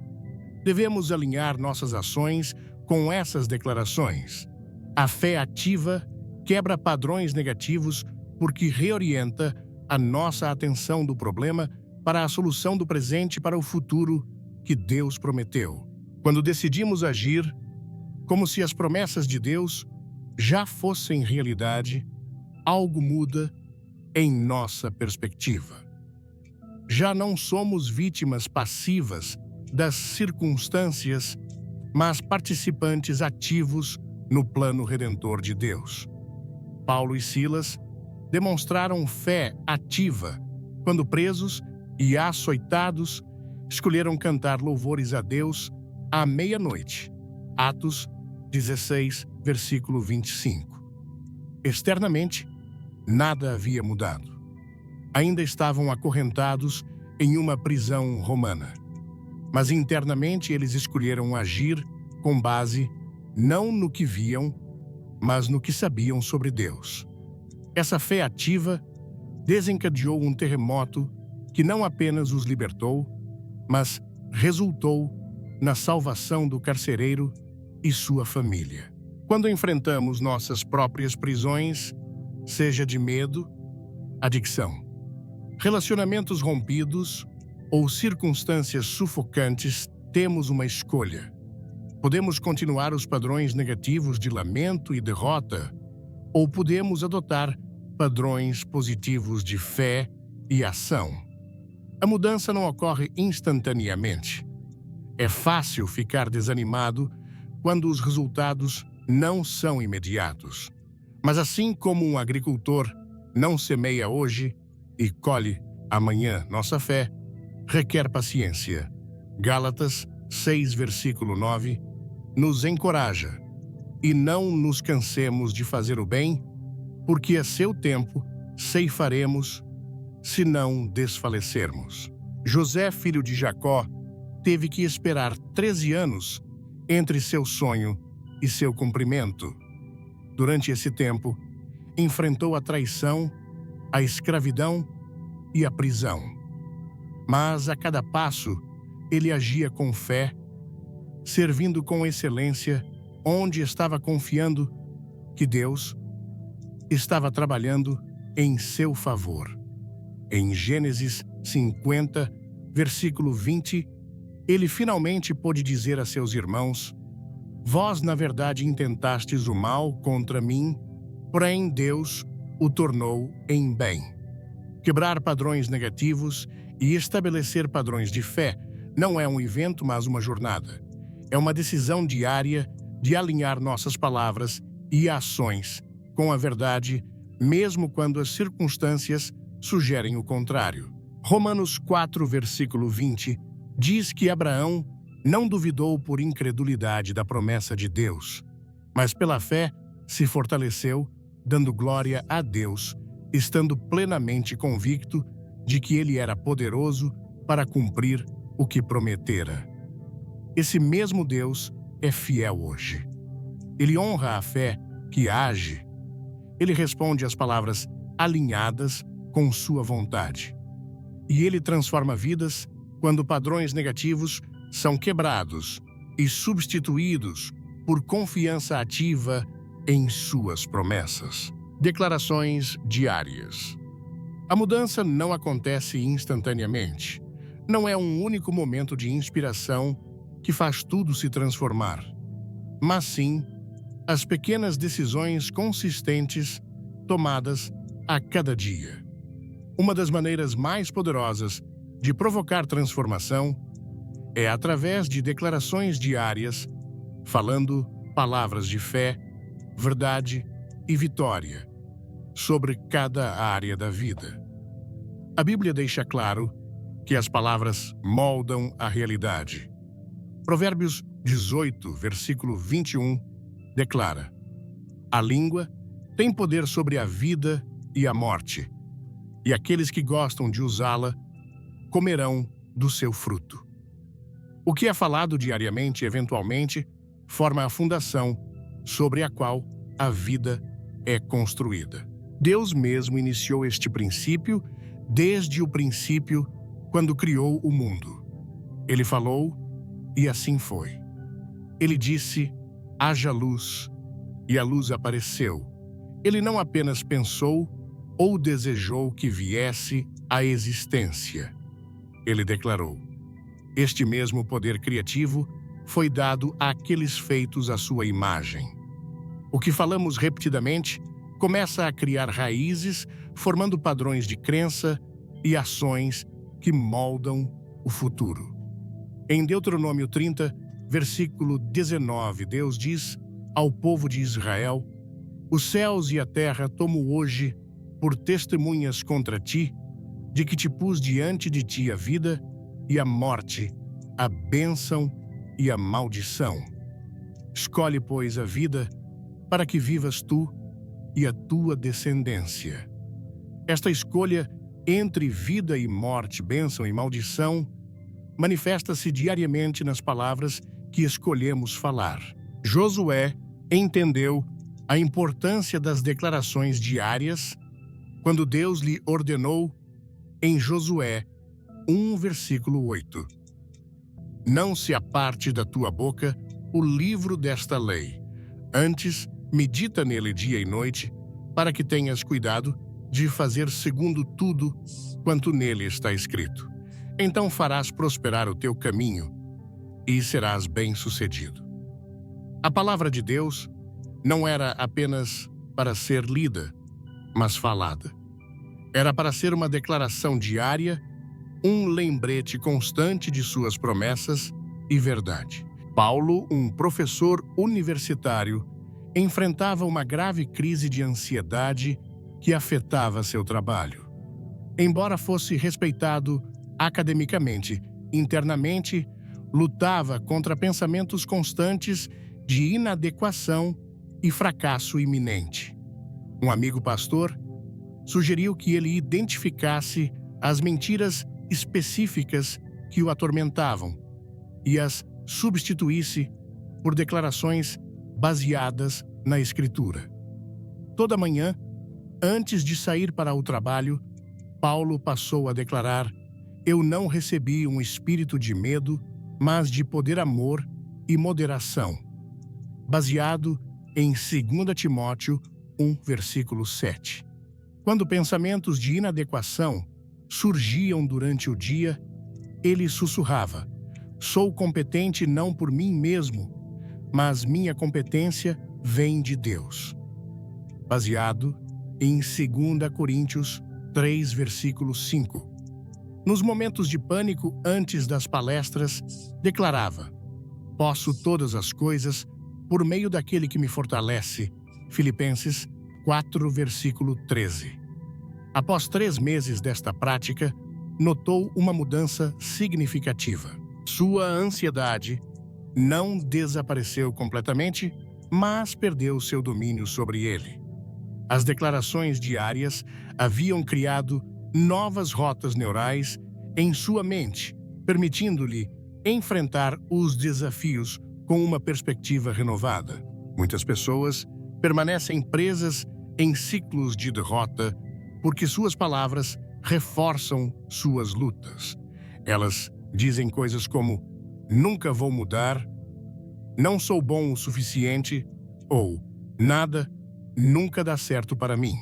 S1: Devemos alinhar nossas ações com essas declarações. A fé ativa quebra padrões negativos porque reorienta a nossa atenção do problema para a solução do presente para o futuro que Deus prometeu. Quando decidimos agir como se as promessas de Deus já fossem realidade, algo muda em nossa perspectiva. Já não somos vítimas passivas das circunstâncias, mas participantes ativos no plano redentor de Deus. Paulo e Silas demonstraram fé ativa quando presos e açoitados escolheram cantar louvores a Deus à meia-noite. Atos 16, versículo 25. Externamente, nada havia mudado. Ainda estavam acorrentados em uma prisão romana. Mas internamente eles escolheram agir com base não no que viam, mas no que sabiam sobre Deus. Essa fé ativa desencadeou um terremoto que não apenas os libertou, mas resultou na salvação do carcereiro e sua família. Quando enfrentamos nossas próprias prisões, seja de medo, adicção, relacionamentos rompidos ou circunstâncias sufocantes, temos uma escolha. Podemos continuar os padrões negativos de lamento e derrota, ou podemos adotar padrões positivos de fé e ação. A mudança não ocorre instantaneamente. É fácil ficar desanimado quando os resultados não são imediatos. Mas assim como um agricultor não semeia hoje e colhe amanhã, nossa fé requer paciência. Gálatas 6, versículo 9, nos encoraja. E não nos cansemos de fazer o bem, porque a seu tempo ceifaremos, se não desfalecermos. José, filho de Jacó, teve que esperar 13 anos entre seu sonho e seu cumprimento. Durante esse tempo, enfrentou a traição, a escravidão e a prisão. Mas a cada passo, ele agia com fé, servindo com excelência, onde estava confiando que Deus estava trabalhando em seu favor. Em Gênesis 50, versículo 20, ele finalmente pôde dizer a seus irmãos: vós, na verdade, intentastes o mal contra mim, porém Deus o tornou em bem. Quebrar padrões negativos e estabelecer padrões de fé não é um evento, mas uma jornada. É uma decisão diária de alinhar nossas palavras e ações com a verdade, mesmo quando as circunstâncias sugerem o contrário. Romanos 4, versículo 20, diz que Abraão não duvidou por incredulidade da promessa de Deus, mas pela fé se fortaleceu, dando glória a Deus, estando plenamente convicto de que ele era poderoso para cumprir o que prometera. Esse mesmo Deus é fiel hoje. Ele honra a fé que age. Ele responde às palavras alinhadas com sua vontade. E ele transforma vidas quando padrões negativos são quebrados e substituídos por confiança ativa em suas promessas. Declarações diárias. A mudança não acontece instantaneamente. Não é um único momento de inspiração que faz tudo se transformar, mas sim as pequenas decisões consistentes tomadas a cada dia. Uma das maneiras mais poderosas de provocar transformação é através de declarações diárias, falando palavras de fé, verdade e vitória sobre cada área da vida. A Bíblia deixa claro que as palavras moldam a realidade. Provérbios 18, versículo 21, declara: a língua tem poder sobre a vida e a morte, e aqueles que gostam de usá-la comerão do seu fruto. O que é falado diariamente, eventualmente, forma a fundação sobre a qual a vida é construída. Deus mesmo iniciou este princípio desde o princípio, quando criou o mundo. Ele falou, E assim foi. Ele disse: haja luz, e a luz apareceu. Ele não apenas pensou ou desejou que viesse à existência. Ele declarou. Este mesmo poder criativo foi dado àqueles feitos à sua imagem. O que falamos repetidamente começa a criar raízes, formando padrões de crença e ações que moldam o futuro. Em Deuteronômio 30, versículo 19, Deus diz ao povo de Israel: os céus e a terra tomo hoje por testemunhas contra ti, de que te pus diante de ti a vida e a morte, a bênção e a maldição. Escolhe, pois, a vida, para que vivas tu e a tua descendência. Esta escolha entre vida e morte, bênção e maldição, manifesta-se diariamente nas palavras que escolhemos falar. Josué entendeu a importância das declarações diárias quando Deus lhe ordenou em Josué 1, versículo 8. Não se aparte da tua boca o livro desta lei. Antes, medita nele dia e noite, para que tenhas cuidado de fazer segundo tudo quanto nele está escrito. Então farás prosperar o teu caminho e serás bem-sucedido. A palavra de Deus não era apenas para ser lida, mas falada. Era para ser uma declaração diária, um lembrete constante de suas promessas e verdade. Paulo, um professor universitário, enfrentava uma grave crise de ansiedade que afetava seu trabalho. Embora fosse respeitado academicamente, internamente, lutava contra pensamentos constantes de inadequação e fracasso iminente. Um amigo pastor sugeriu que ele identificasse as mentiras específicas que o atormentavam e as substituísse por declarações baseadas na Escritura. Toda manhã, antes de sair para o trabalho, Paulo passou a declarar: eu não recebi um espírito de medo, mas de poder, amor e moderação, baseado em 2 Timóteo 1, versículo 7. Quando pensamentos de inadequação surgiam durante o dia, ele sussurrava: sou competente não por mim mesmo, mas minha competência vem de Deus. Baseado em 2 Coríntios 3, versículo 5. Nos momentos de pânico antes das palestras, declarava: posso todas as coisas por meio daquele que me fortalece. Filipenses 4, versículo 13. Após 3 meses desta prática, notou uma mudança significativa. Sua ansiedade não desapareceu completamente, mas perdeu seu domínio sobre ele. As declarações diárias haviam criado novas rotas neurais em sua mente, permitindo-lhe enfrentar os desafios com uma perspectiva renovada. Muitas pessoas permanecem presas em ciclos de derrota porque suas palavras reforçam suas lutas. Elas dizem coisas como: nunca vou mudar, não sou bom o suficiente ou nada nunca dá certo para mim.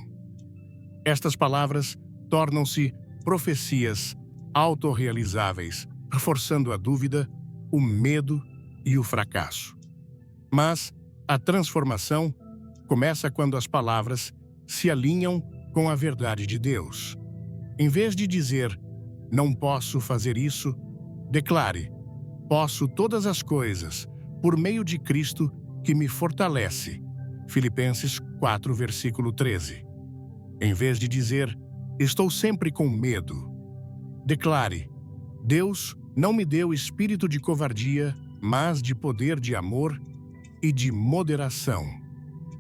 S1: Estas palavras tornam-se profecias autorrealizáveis, reforçando a dúvida, o medo e o fracasso. Mas a transformação começa quando as palavras se alinham com a verdade de Deus. Em vez de dizer, não posso fazer isso, declare, posso todas as coisas por meio de Cristo que me fortalece. Filipenses 4, versículo 13. Em vez de dizer, estou sempre com medo, declare, Deus não me deu espírito de covardia, mas de poder, de amor e de moderação.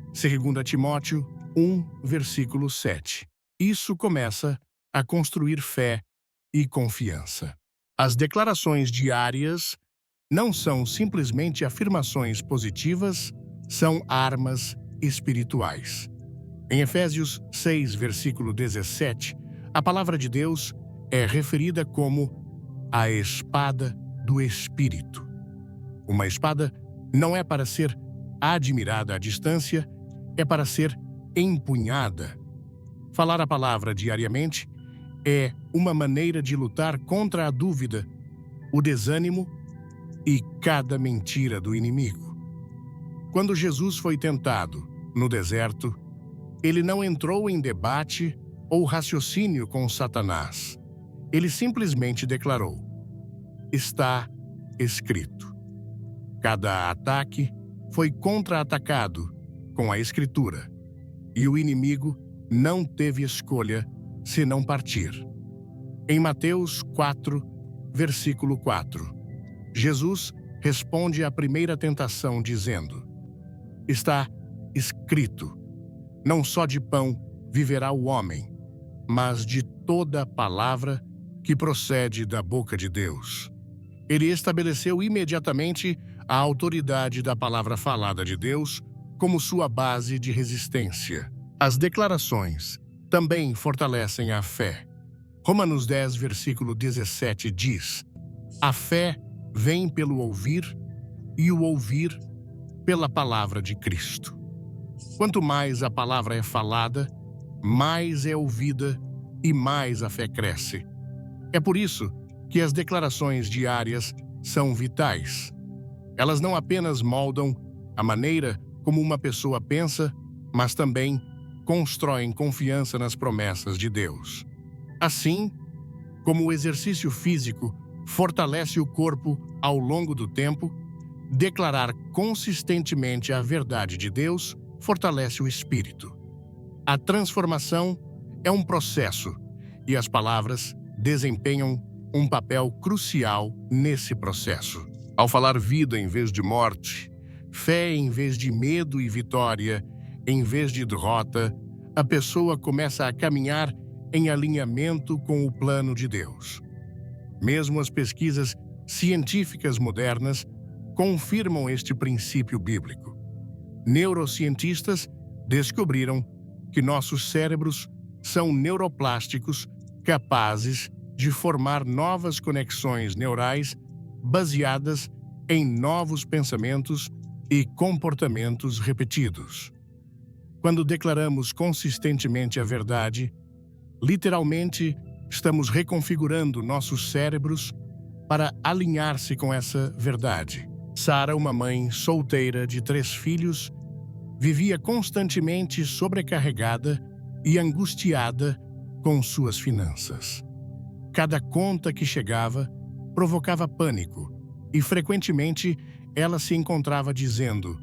S1: 2 Timóteo 1, versículo 7. Isso começa a construir fé e confiança. As declarações diárias não são simplesmente afirmações positivas, são armas espirituais. Em Efésios 6, versículo 17, a palavra de Deus é referida como a espada do Espírito. Uma espada não é para ser admirada à distância, é para ser empunhada. Falar a palavra diariamente é uma maneira de lutar contra a dúvida, o desânimo e cada mentira do inimigo. Quando Jesus foi tentado no deserto, ele não entrou em debate ou raciocínio com Satanás. Ele simplesmente declarou: está escrito. Cada ataque foi contra-atacado com a Escritura, e o inimigo não teve escolha senão partir. Em Mateus 4, versículo 4, Jesus responde à primeira tentação dizendo: está escrito, não só de pão viverá o homem, mas de toda palavra que procede da boca de Deus. Ele estabeleceu imediatamente a autoridade da palavra falada de Deus como sua base de resistência. As declarações também fortalecem a fé. Romanos 10, versículo 17 diz: a fé vem pelo ouvir e o ouvir pela palavra de Cristo. Quanto mais a palavra é falada, mais é ouvida e mais a fé cresce. É por isso que as declarações diárias são vitais. Elas não apenas moldam a maneira como uma pessoa pensa, mas também constroem confiança nas promessas de Deus. Assim, como o exercício físico fortalece o corpo ao longo do tempo, declarar consistentemente a verdade de Deus fortalece o espírito. A transformação é um processo e as palavras desempenham um papel crucial nesse processo. Ao falar vida em vez de morte, fé em vez de medo e vitória, em vez de derrota, a pessoa começa a caminhar em alinhamento com o plano de Deus. Mesmo as pesquisas científicas modernas confirmam este princípio bíblico. Neurocientistas descobriram que nossos cérebros são neuroplásticos capazes de formar novas conexões neurais baseadas em novos pensamentos e comportamentos repetidos. Quando declaramos consistentemente a verdade, literalmente estamos reconfigurando nossos cérebros para alinhar-se com essa verdade. Sara, uma mãe solteira de 3 filhos, vivia constantemente sobrecarregada e angustiada com suas finanças. Cada conta que chegava provocava pânico e, frequentemente, ela se encontrava dizendo: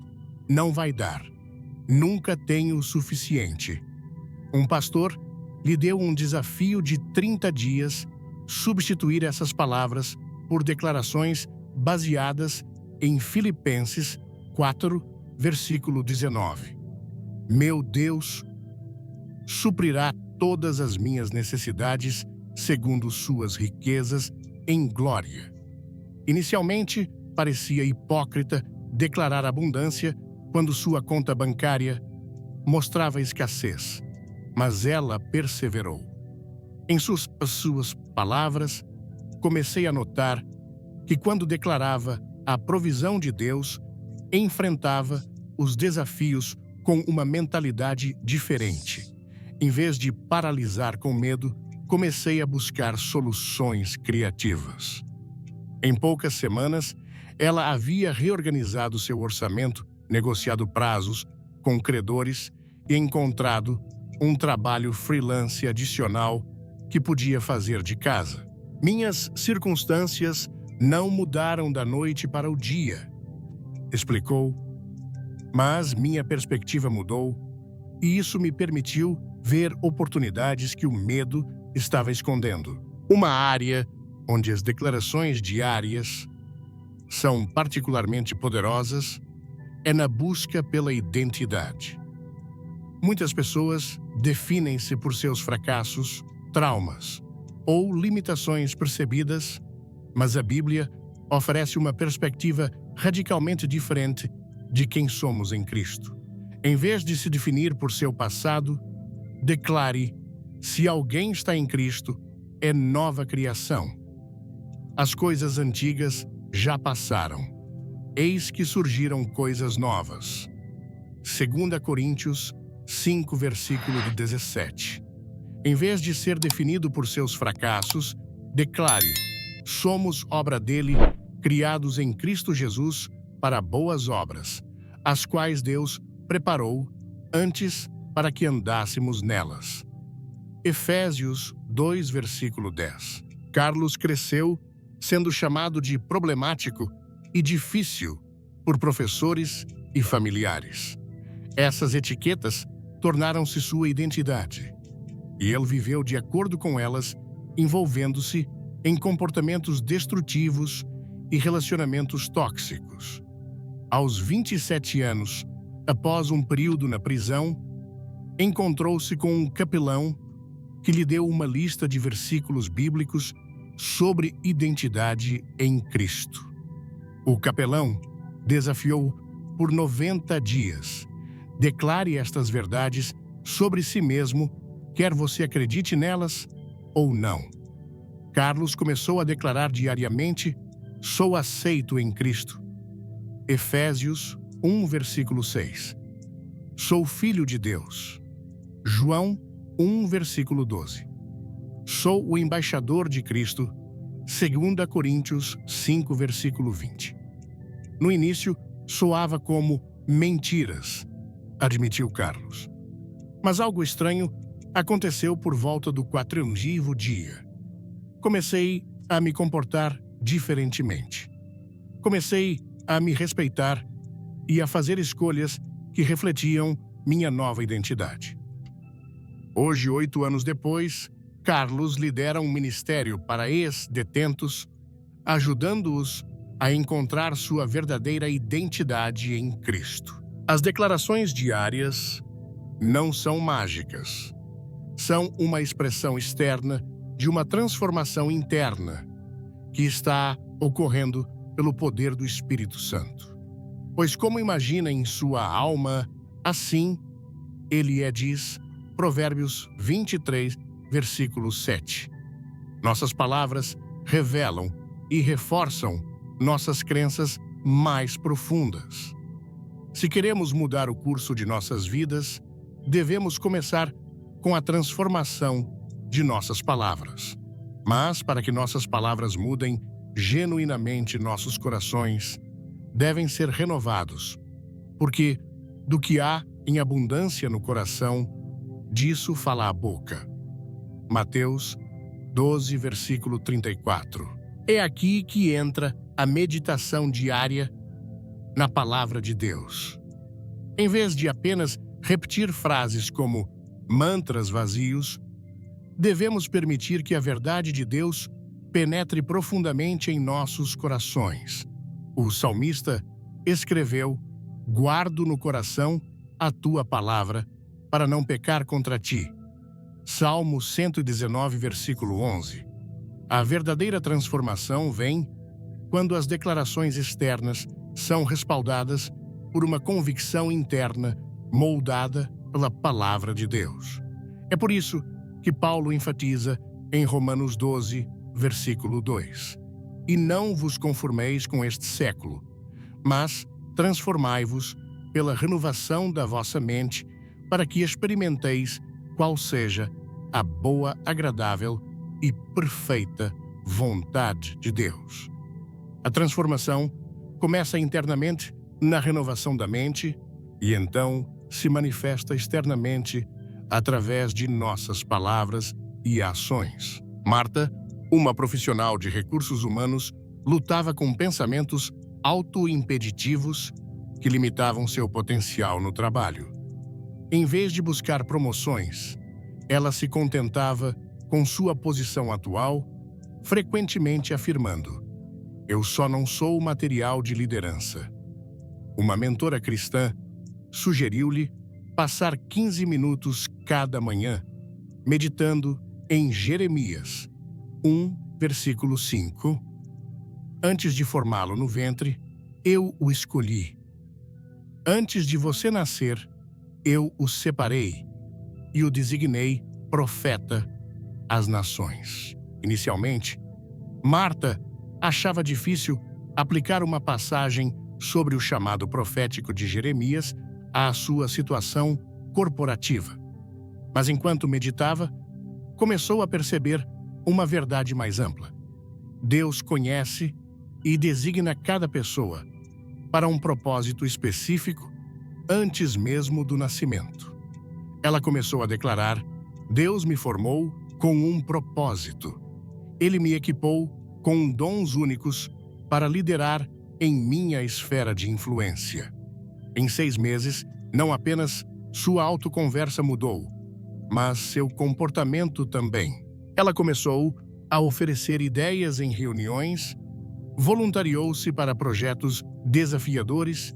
S1: não vai dar, nunca tenho o suficiente. Um pastor lhe deu um desafio de 30 dias substituir essas palavras por declarações baseadas em Filipenses 4, versículo 19. Meu Deus suprirá todas as minhas necessidades segundo suas riquezas em glória. Inicialmente, parecia hipócrita declarar abundância quando sua conta bancária mostrava escassez, mas ela perseverou. Em suas palavras, comecei a notar que quando declarava a provisão de Deus, enfrentava os desafios com uma mentalidade diferente. Em vez de paralisar com medo, comecei a buscar soluções criativas. Em poucas semanas, ela havia reorganizado seu orçamento, negociado prazos com credores e encontrado um trabalho freelance adicional que podia fazer de casa. Minhas circunstâncias não mudaram da noite para o dia, explicou, mas minha perspectiva mudou e isso me permitiu ver oportunidades que o medo estava escondendo. Uma área onde as declarações diárias são particularmente poderosas é na busca pela identidade. Muitas pessoas definem-se por seus fracassos, traumas ou limitações percebidas, mas a Bíblia oferece uma perspectiva radicalmente diferente de quem somos em Cristo. Em vez de se definir por seu passado, declare: se alguém está em Cristo, é nova criação. As coisas antigas já passaram. eis que surgiram coisas novas. 2 Coríntios 5, versículo 17. Em vez de ser definido por seus fracassos, declare: somos obra dele, criados em Cristo Jesus para boas obras, as quais Deus preparou antes para que andássemos nelas. Efésios 2, versículo 10. Carlos cresceu sendo chamado de problemático e difícil por professores e familiares. Essas etiquetas tornaram-se sua identidade, e ele viveu de acordo com elas, envolvendo-se em comportamentos destrutivos e relacionamentos tóxicos. Aos 27 anos, após um período na prisão, encontrou-se com um capelão que lhe deu uma lista de versículos bíblicos sobre identidade em Cristo. O capelão desafiou por 90 dias. Declare estas verdades sobre si mesmo, quer você acredite nelas ou não. Carlos começou a declarar diariamente: sou aceito em Cristo. Efésios 1, versículo 6. Sou filho de Deus. João 1, versículo 12. Sou o embaixador de Cristo. 2 Coríntios 5, versículo 20. No início, soava como mentiras, admitiu Carlos. Mas algo estranho aconteceu por volta do 40º dia. Comecei a me comportar diferentemente. Comecei a me respeitar e a fazer escolhas que refletiam minha nova identidade. Hoje, 8 anos depois, Carlos lidera um ministério para ex-detentos, ajudando-os a encontrar sua verdadeira identidade em Cristo. As declarações diárias não são mágicas. São uma expressão externa de uma transformação interna que está ocorrendo pelo poder do Espírito Santo. Pois como imagina em sua alma, assim ele é, diz Provérbios 23, versículo 7. Nossas palavras revelam e reforçam nossas crenças mais profundas. Se queremos mudar o curso de nossas vidas, devemos começar com a transformação de nossas palavras. Mas, para que nossas palavras mudem genuinamente nossos corações, devem ser renovados, porque do que há em abundância no coração, disso fala a boca. Mateus 12, versículo 34. É aqui que entra a meditação diária na palavra de Deus. Em vez de apenas repetir frases como mantras vazios, devemos permitir que a verdade de Deus penetre profundamente em nossos corações. O salmista escreveu: guardo no coração a tua palavra, para não pecar contra ti. Salmo 119, versículo 11. A verdadeira transformação vem quando as declarações externas são respaldadas por uma convicção interna moldada pela palavra de Deus. É por isso que Paulo enfatiza em Romanos 12, versículo 2: e não vos conformeis com este século, mas transformai-vos pela renovação da vossa mente, para que experimenteis qual seja a boa, agradável e perfeita vontade de Deus. A transformação começa internamente na renovação da mente e então se manifesta externamente através de nossas palavras e ações. Marta, uma profissional de recursos humanos, lutava com pensamentos autoimpeditivos que limitavam seu potencial no trabalho. Em vez de buscar promoções, ela se contentava com sua posição atual, frequentemente afirmando: eu só não sou material de liderança. Uma mentora cristã sugeriu-lhe passar 15 minutos cada manhã meditando em Jeremias 1, versículo 5. Antes de formá-lo no ventre, eu o escolhi. Antes de você nascer, eu o separei e o designei profeta às nações. Inicialmente, Marta achava difícil aplicar uma passagem sobre o chamado profético de Jeremias à sua situação corporativa. Mas enquanto meditava, começou a perceber uma verdade mais ampla. Deus conhece e designa cada pessoa para um propósito específico antes mesmo do nascimento. Ela começou a declarar: Deus me formou com um propósito. Ele me equipou com dons únicos para liderar em minha esfera de influência. Em 6 meses, não apenas sua autoconversa mudou, mas seu comportamento também. Ela começou a oferecer ideias em reuniões, voluntariou-se para projetos desafiadores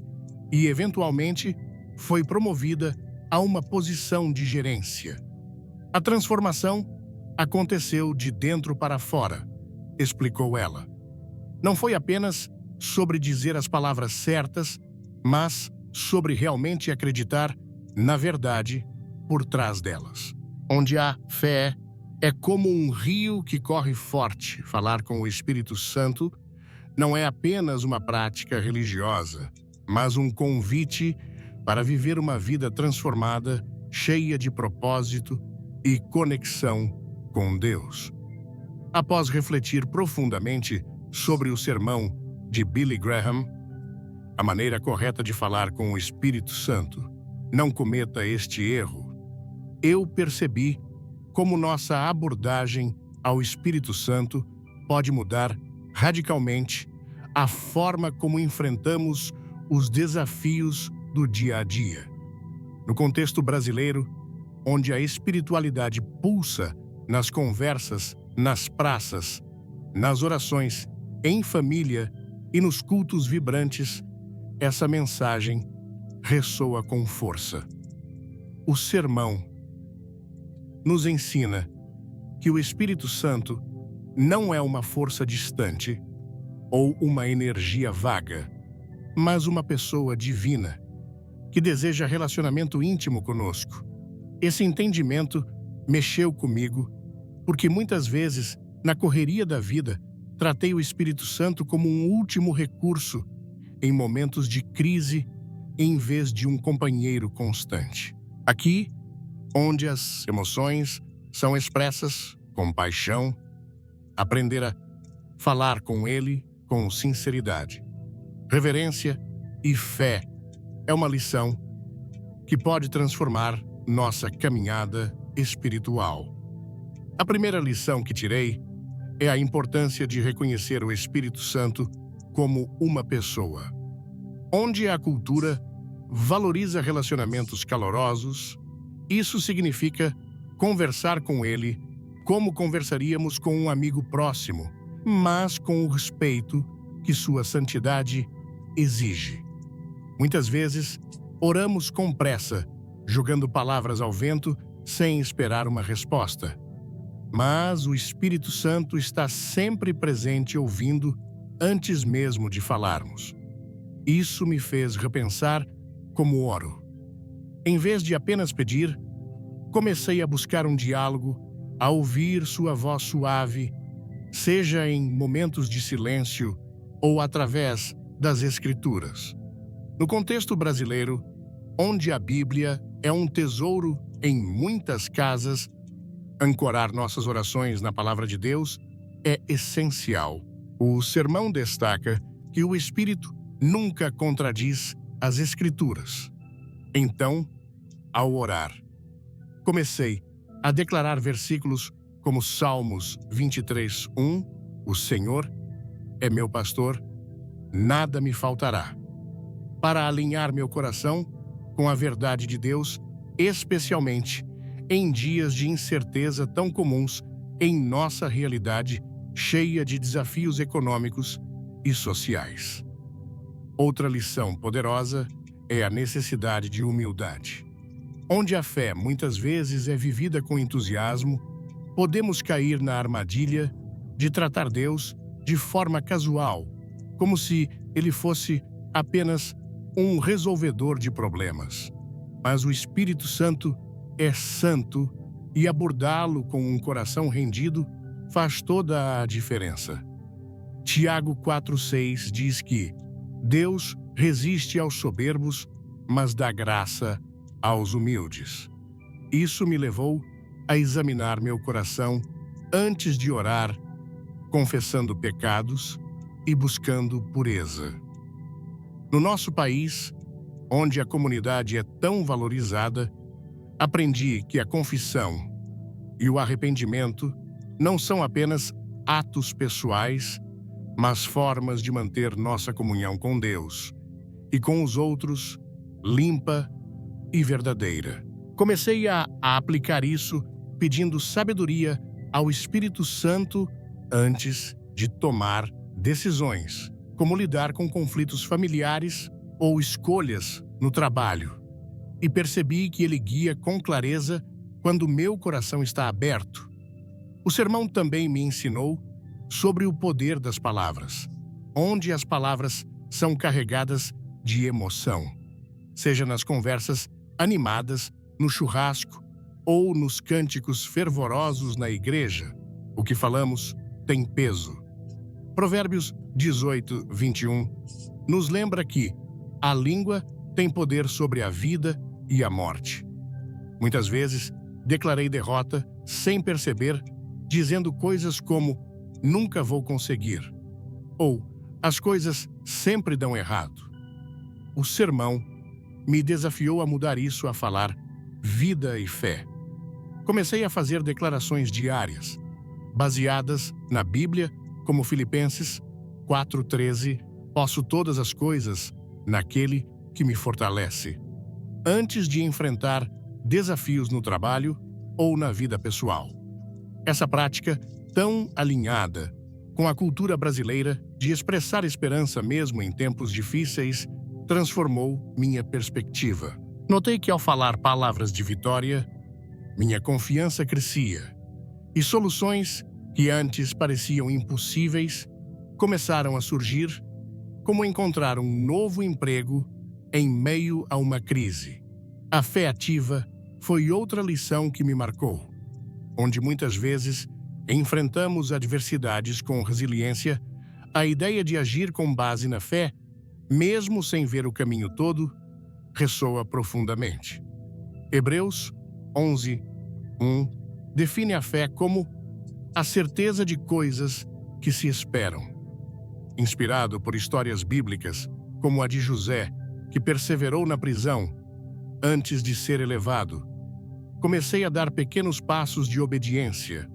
S1: e, eventualmente, foi promovida a uma posição de gerência. A transformação aconteceu de dentro para fora, explicou ela. Não foi apenas sobre dizer as palavras certas, mas sobre realmente acreditar na verdade por trás delas. Onde há fé, é como um rio que corre forte. Falar com o Espírito Santo não é apenas uma prática religiosa, mas um convite para viver uma vida transformada, cheia de propósito e conexão com Deus. Após refletir profundamente sobre o sermão de Billy Graham, a maneira correta de falar com o Espírito Santo, não cometa este erro, eu percebi como nossa abordagem ao Espírito Santo pode mudar radicalmente a forma como enfrentamos os desafios do dia a dia. No contexto brasileiro, onde a espiritualidade pulsa nas conversas, nas praças, nas orações, em família e nos cultos vibrantes, essa mensagem ressoa com força. O sermão nos ensina que o Espírito Santo não é uma força distante ou uma energia vaga, mas uma pessoa divina que deseja relacionamento íntimo conosco. Esse entendimento mexeu comigo porque muitas vezes, na correria da vida, tratei o Espírito Santo como um último recurso em momentos de crise, em vez de um companheiro constante. Aqui, onde as emoções são expressas com paixão, aprender a falar com Ele com sinceridade, reverência e fé é uma lição que pode transformar nossa caminhada espiritual. A primeira lição que tirei é a importância de reconhecer o Espírito Santo como uma pessoa. Onde a cultura valoriza relacionamentos calorosos, isso significa conversar com ele como conversaríamos com um amigo próximo, mas com o respeito que sua santidade exige. Muitas vezes, oramos com pressa, jogando palavras ao vento sem esperar uma resposta. Mas o Espírito Santo está sempre presente ouvindo antes mesmo de falarmos. Isso me fez repensar como oro. Em vez de apenas pedir, comecei a buscar um diálogo, a ouvir sua voz suave, seja em momentos de silêncio ou através das Escrituras. No contexto brasileiro, onde a Bíblia é um tesouro em muitas casas, ancorar nossas orações na Palavra de Deus é essencial. O sermão destaca que o Espírito nunca contradiz as Escrituras. Então, ao orar, comecei a declarar versículos como Salmos 23:1, o Senhor é meu pastor, nada me faltará, para alinhar meu coração com a verdade de Deus, especialmente em dias de incerteza tão comuns em nossa realidade cheia de desafios econômicos e sociais. Outra lição poderosa é a necessidade de humildade. Onde a fé muitas vezes é vivida com entusiasmo, podemos cair na armadilha de tratar Deus de forma casual, como se Ele fosse apenas um resolvedor de problemas. Mas o Espírito Santo é santo e abordá-lo com um coração rendido faz toda a diferença. Tiago 4:6 diz que Deus resiste aos soberbos, mas dá graça aos humildes. Isso me levou a examinar meu coração antes de orar, confessando pecados e buscando pureza. No nosso país, onde a comunidade é tão valorizada, aprendi que a confissão e o arrependimento não são apenas atos pessoais, mas formas de manter nossa comunhão com Deus e com os outros limpa e verdadeira. Comecei a aplicar isso pedindo sabedoria ao Espírito Santo antes de tomar decisões, como lidar com conflitos familiares ou escolhas no trabalho. E percebi que ele guia com clareza quando meu coração está aberto. O sermão também me ensinou sobre o poder das palavras, onde as palavras são carregadas de emoção, seja nas conversas animadas, no churrasco ou nos cânticos fervorosos na igreja. O que falamos tem peso. Provérbios 18, 21 nos lembra que a língua tem poder sobre a vida e a morte. Muitas vezes declarei derrota sem perceber, dizendo coisas como nunca vou conseguir ou as coisas sempre dão errado. O sermão me desafiou a mudar isso, a falar vida e fé. Comecei a fazer declarações diárias, baseadas na Bíblia, como Filipenses 4:13, posso todas as coisas naquele que me fortalece, antes de enfrentar desafios no trabalho ou na vida pessoal. Essa prática, tão alinhada com a cultura brasileira de expressar esperança mesmo em tempos difíceis, transformou minha perspectiva. Notei que ao falar palavras de vitória, minha confiança crescia e soluções que antes pareciam impossíveis começaram a surgir, como encontrar um novo emprego em meio a uma crise. A fé ativa foi outra lição que me marcou, onde muitas vezes enfrentamos adversidades com resiliência. A ideia de agir com base na fé, mesmo sem ver o caminho todo, ressoa profundamente. Hebreus 11, 1 define a fé como a certeza de coisas que se esperam. Inspirado por histórias bíblicas, como a de José, que perseverou na prisão antes de ser elevado, comecei a dar pequenos passos de obediência.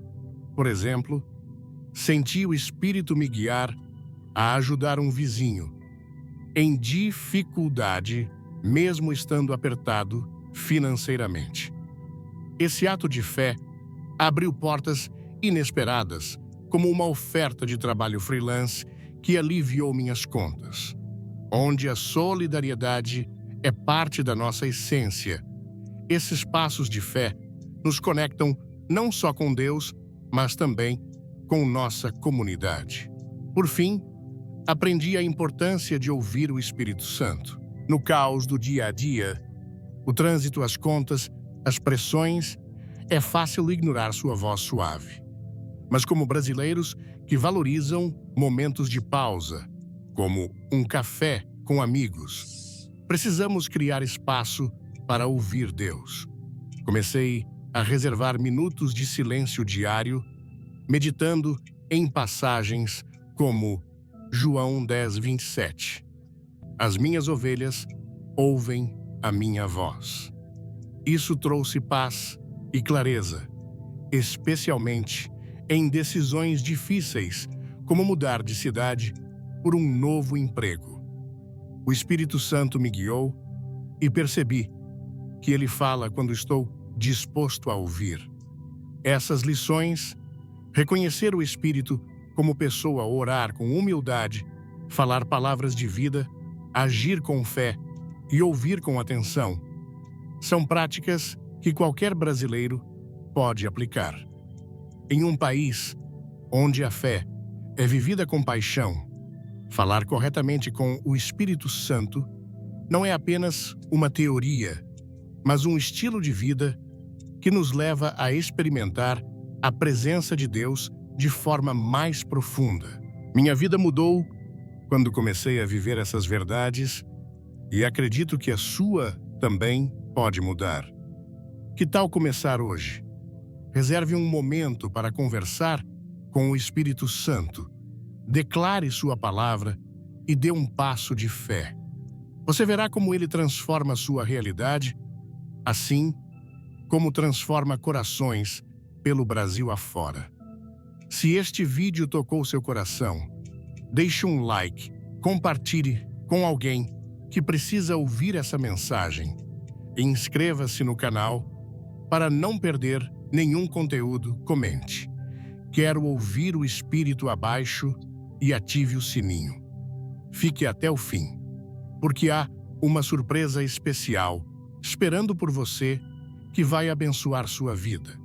S1: Por exemplo, senti o Espírito me guiar a ajudar um vizinho em dificuldade, mesmo estando apertado financeiramente. Esse ato de fé abriu portas inesperadas, como uma oferta de trabalho freelance que aliviou minhas contas. Onde a solidariedade é parte da nossa essência, esses passos de fé nos conectam não só com Deus, mas também com nossa comunidade. Por fim, aprendi a importância de ouvir o Espírito Santo. No caos do dia a dia, o trânsito, as contas, as pressões, é fácil ignorar sua voz suave. Mas como brasileiros que valorizam momentos de pausa, como um café com amigos, precisamos criar espaço para ouvir Deus. Comecei a reservar minutos de silêncio diário, meditando em passagens como João 10, 27. As minhas ovelhas ouvem a minha voz. Isso trouxe paz e clareza, especialmente em decisões difíceis, como mudar de cidade por um novo emprego. O Espírito Santo me guiou e percebi que ele fala quando estou disposto a ouvir. Essas lições, reconhecer o Espírito como pessoa, orar com humildade, falar palavras de vida, agir com fé e ouvir com atenção, são práticas que qualquer brasileiro pode aplicar. Em um país onde a fé é vivida com paixão, falar corretamente com o Espírito Santo não é apenas uma teoria, mas um estilo de vida que nos leva a experimentar a presença de Deus de forma mais profunda. Minha vida mudou quando comecei a viver essas verdades E acredito que a sua também pode mudar. Que tal começar hoje? Reserve um momento para conversar com o Espírito Santo. Declare sua palavra e dê um passo de fé. Você verá como ele transforma sua realidade, assim como transforma corações pelo Brasil afora. Se este vídeo tocou seu coração, deixe um like, compartilhe com alguém que precisa ouvir essa mensagem e inscreva-se no canal para não perder nenhum conteúdo. Comente. Quero ouvir o Espírito abaixo e ative o sininho. Fique até o fim, porque há uma surpresa especial esperando por você que vai abençoar sua vida.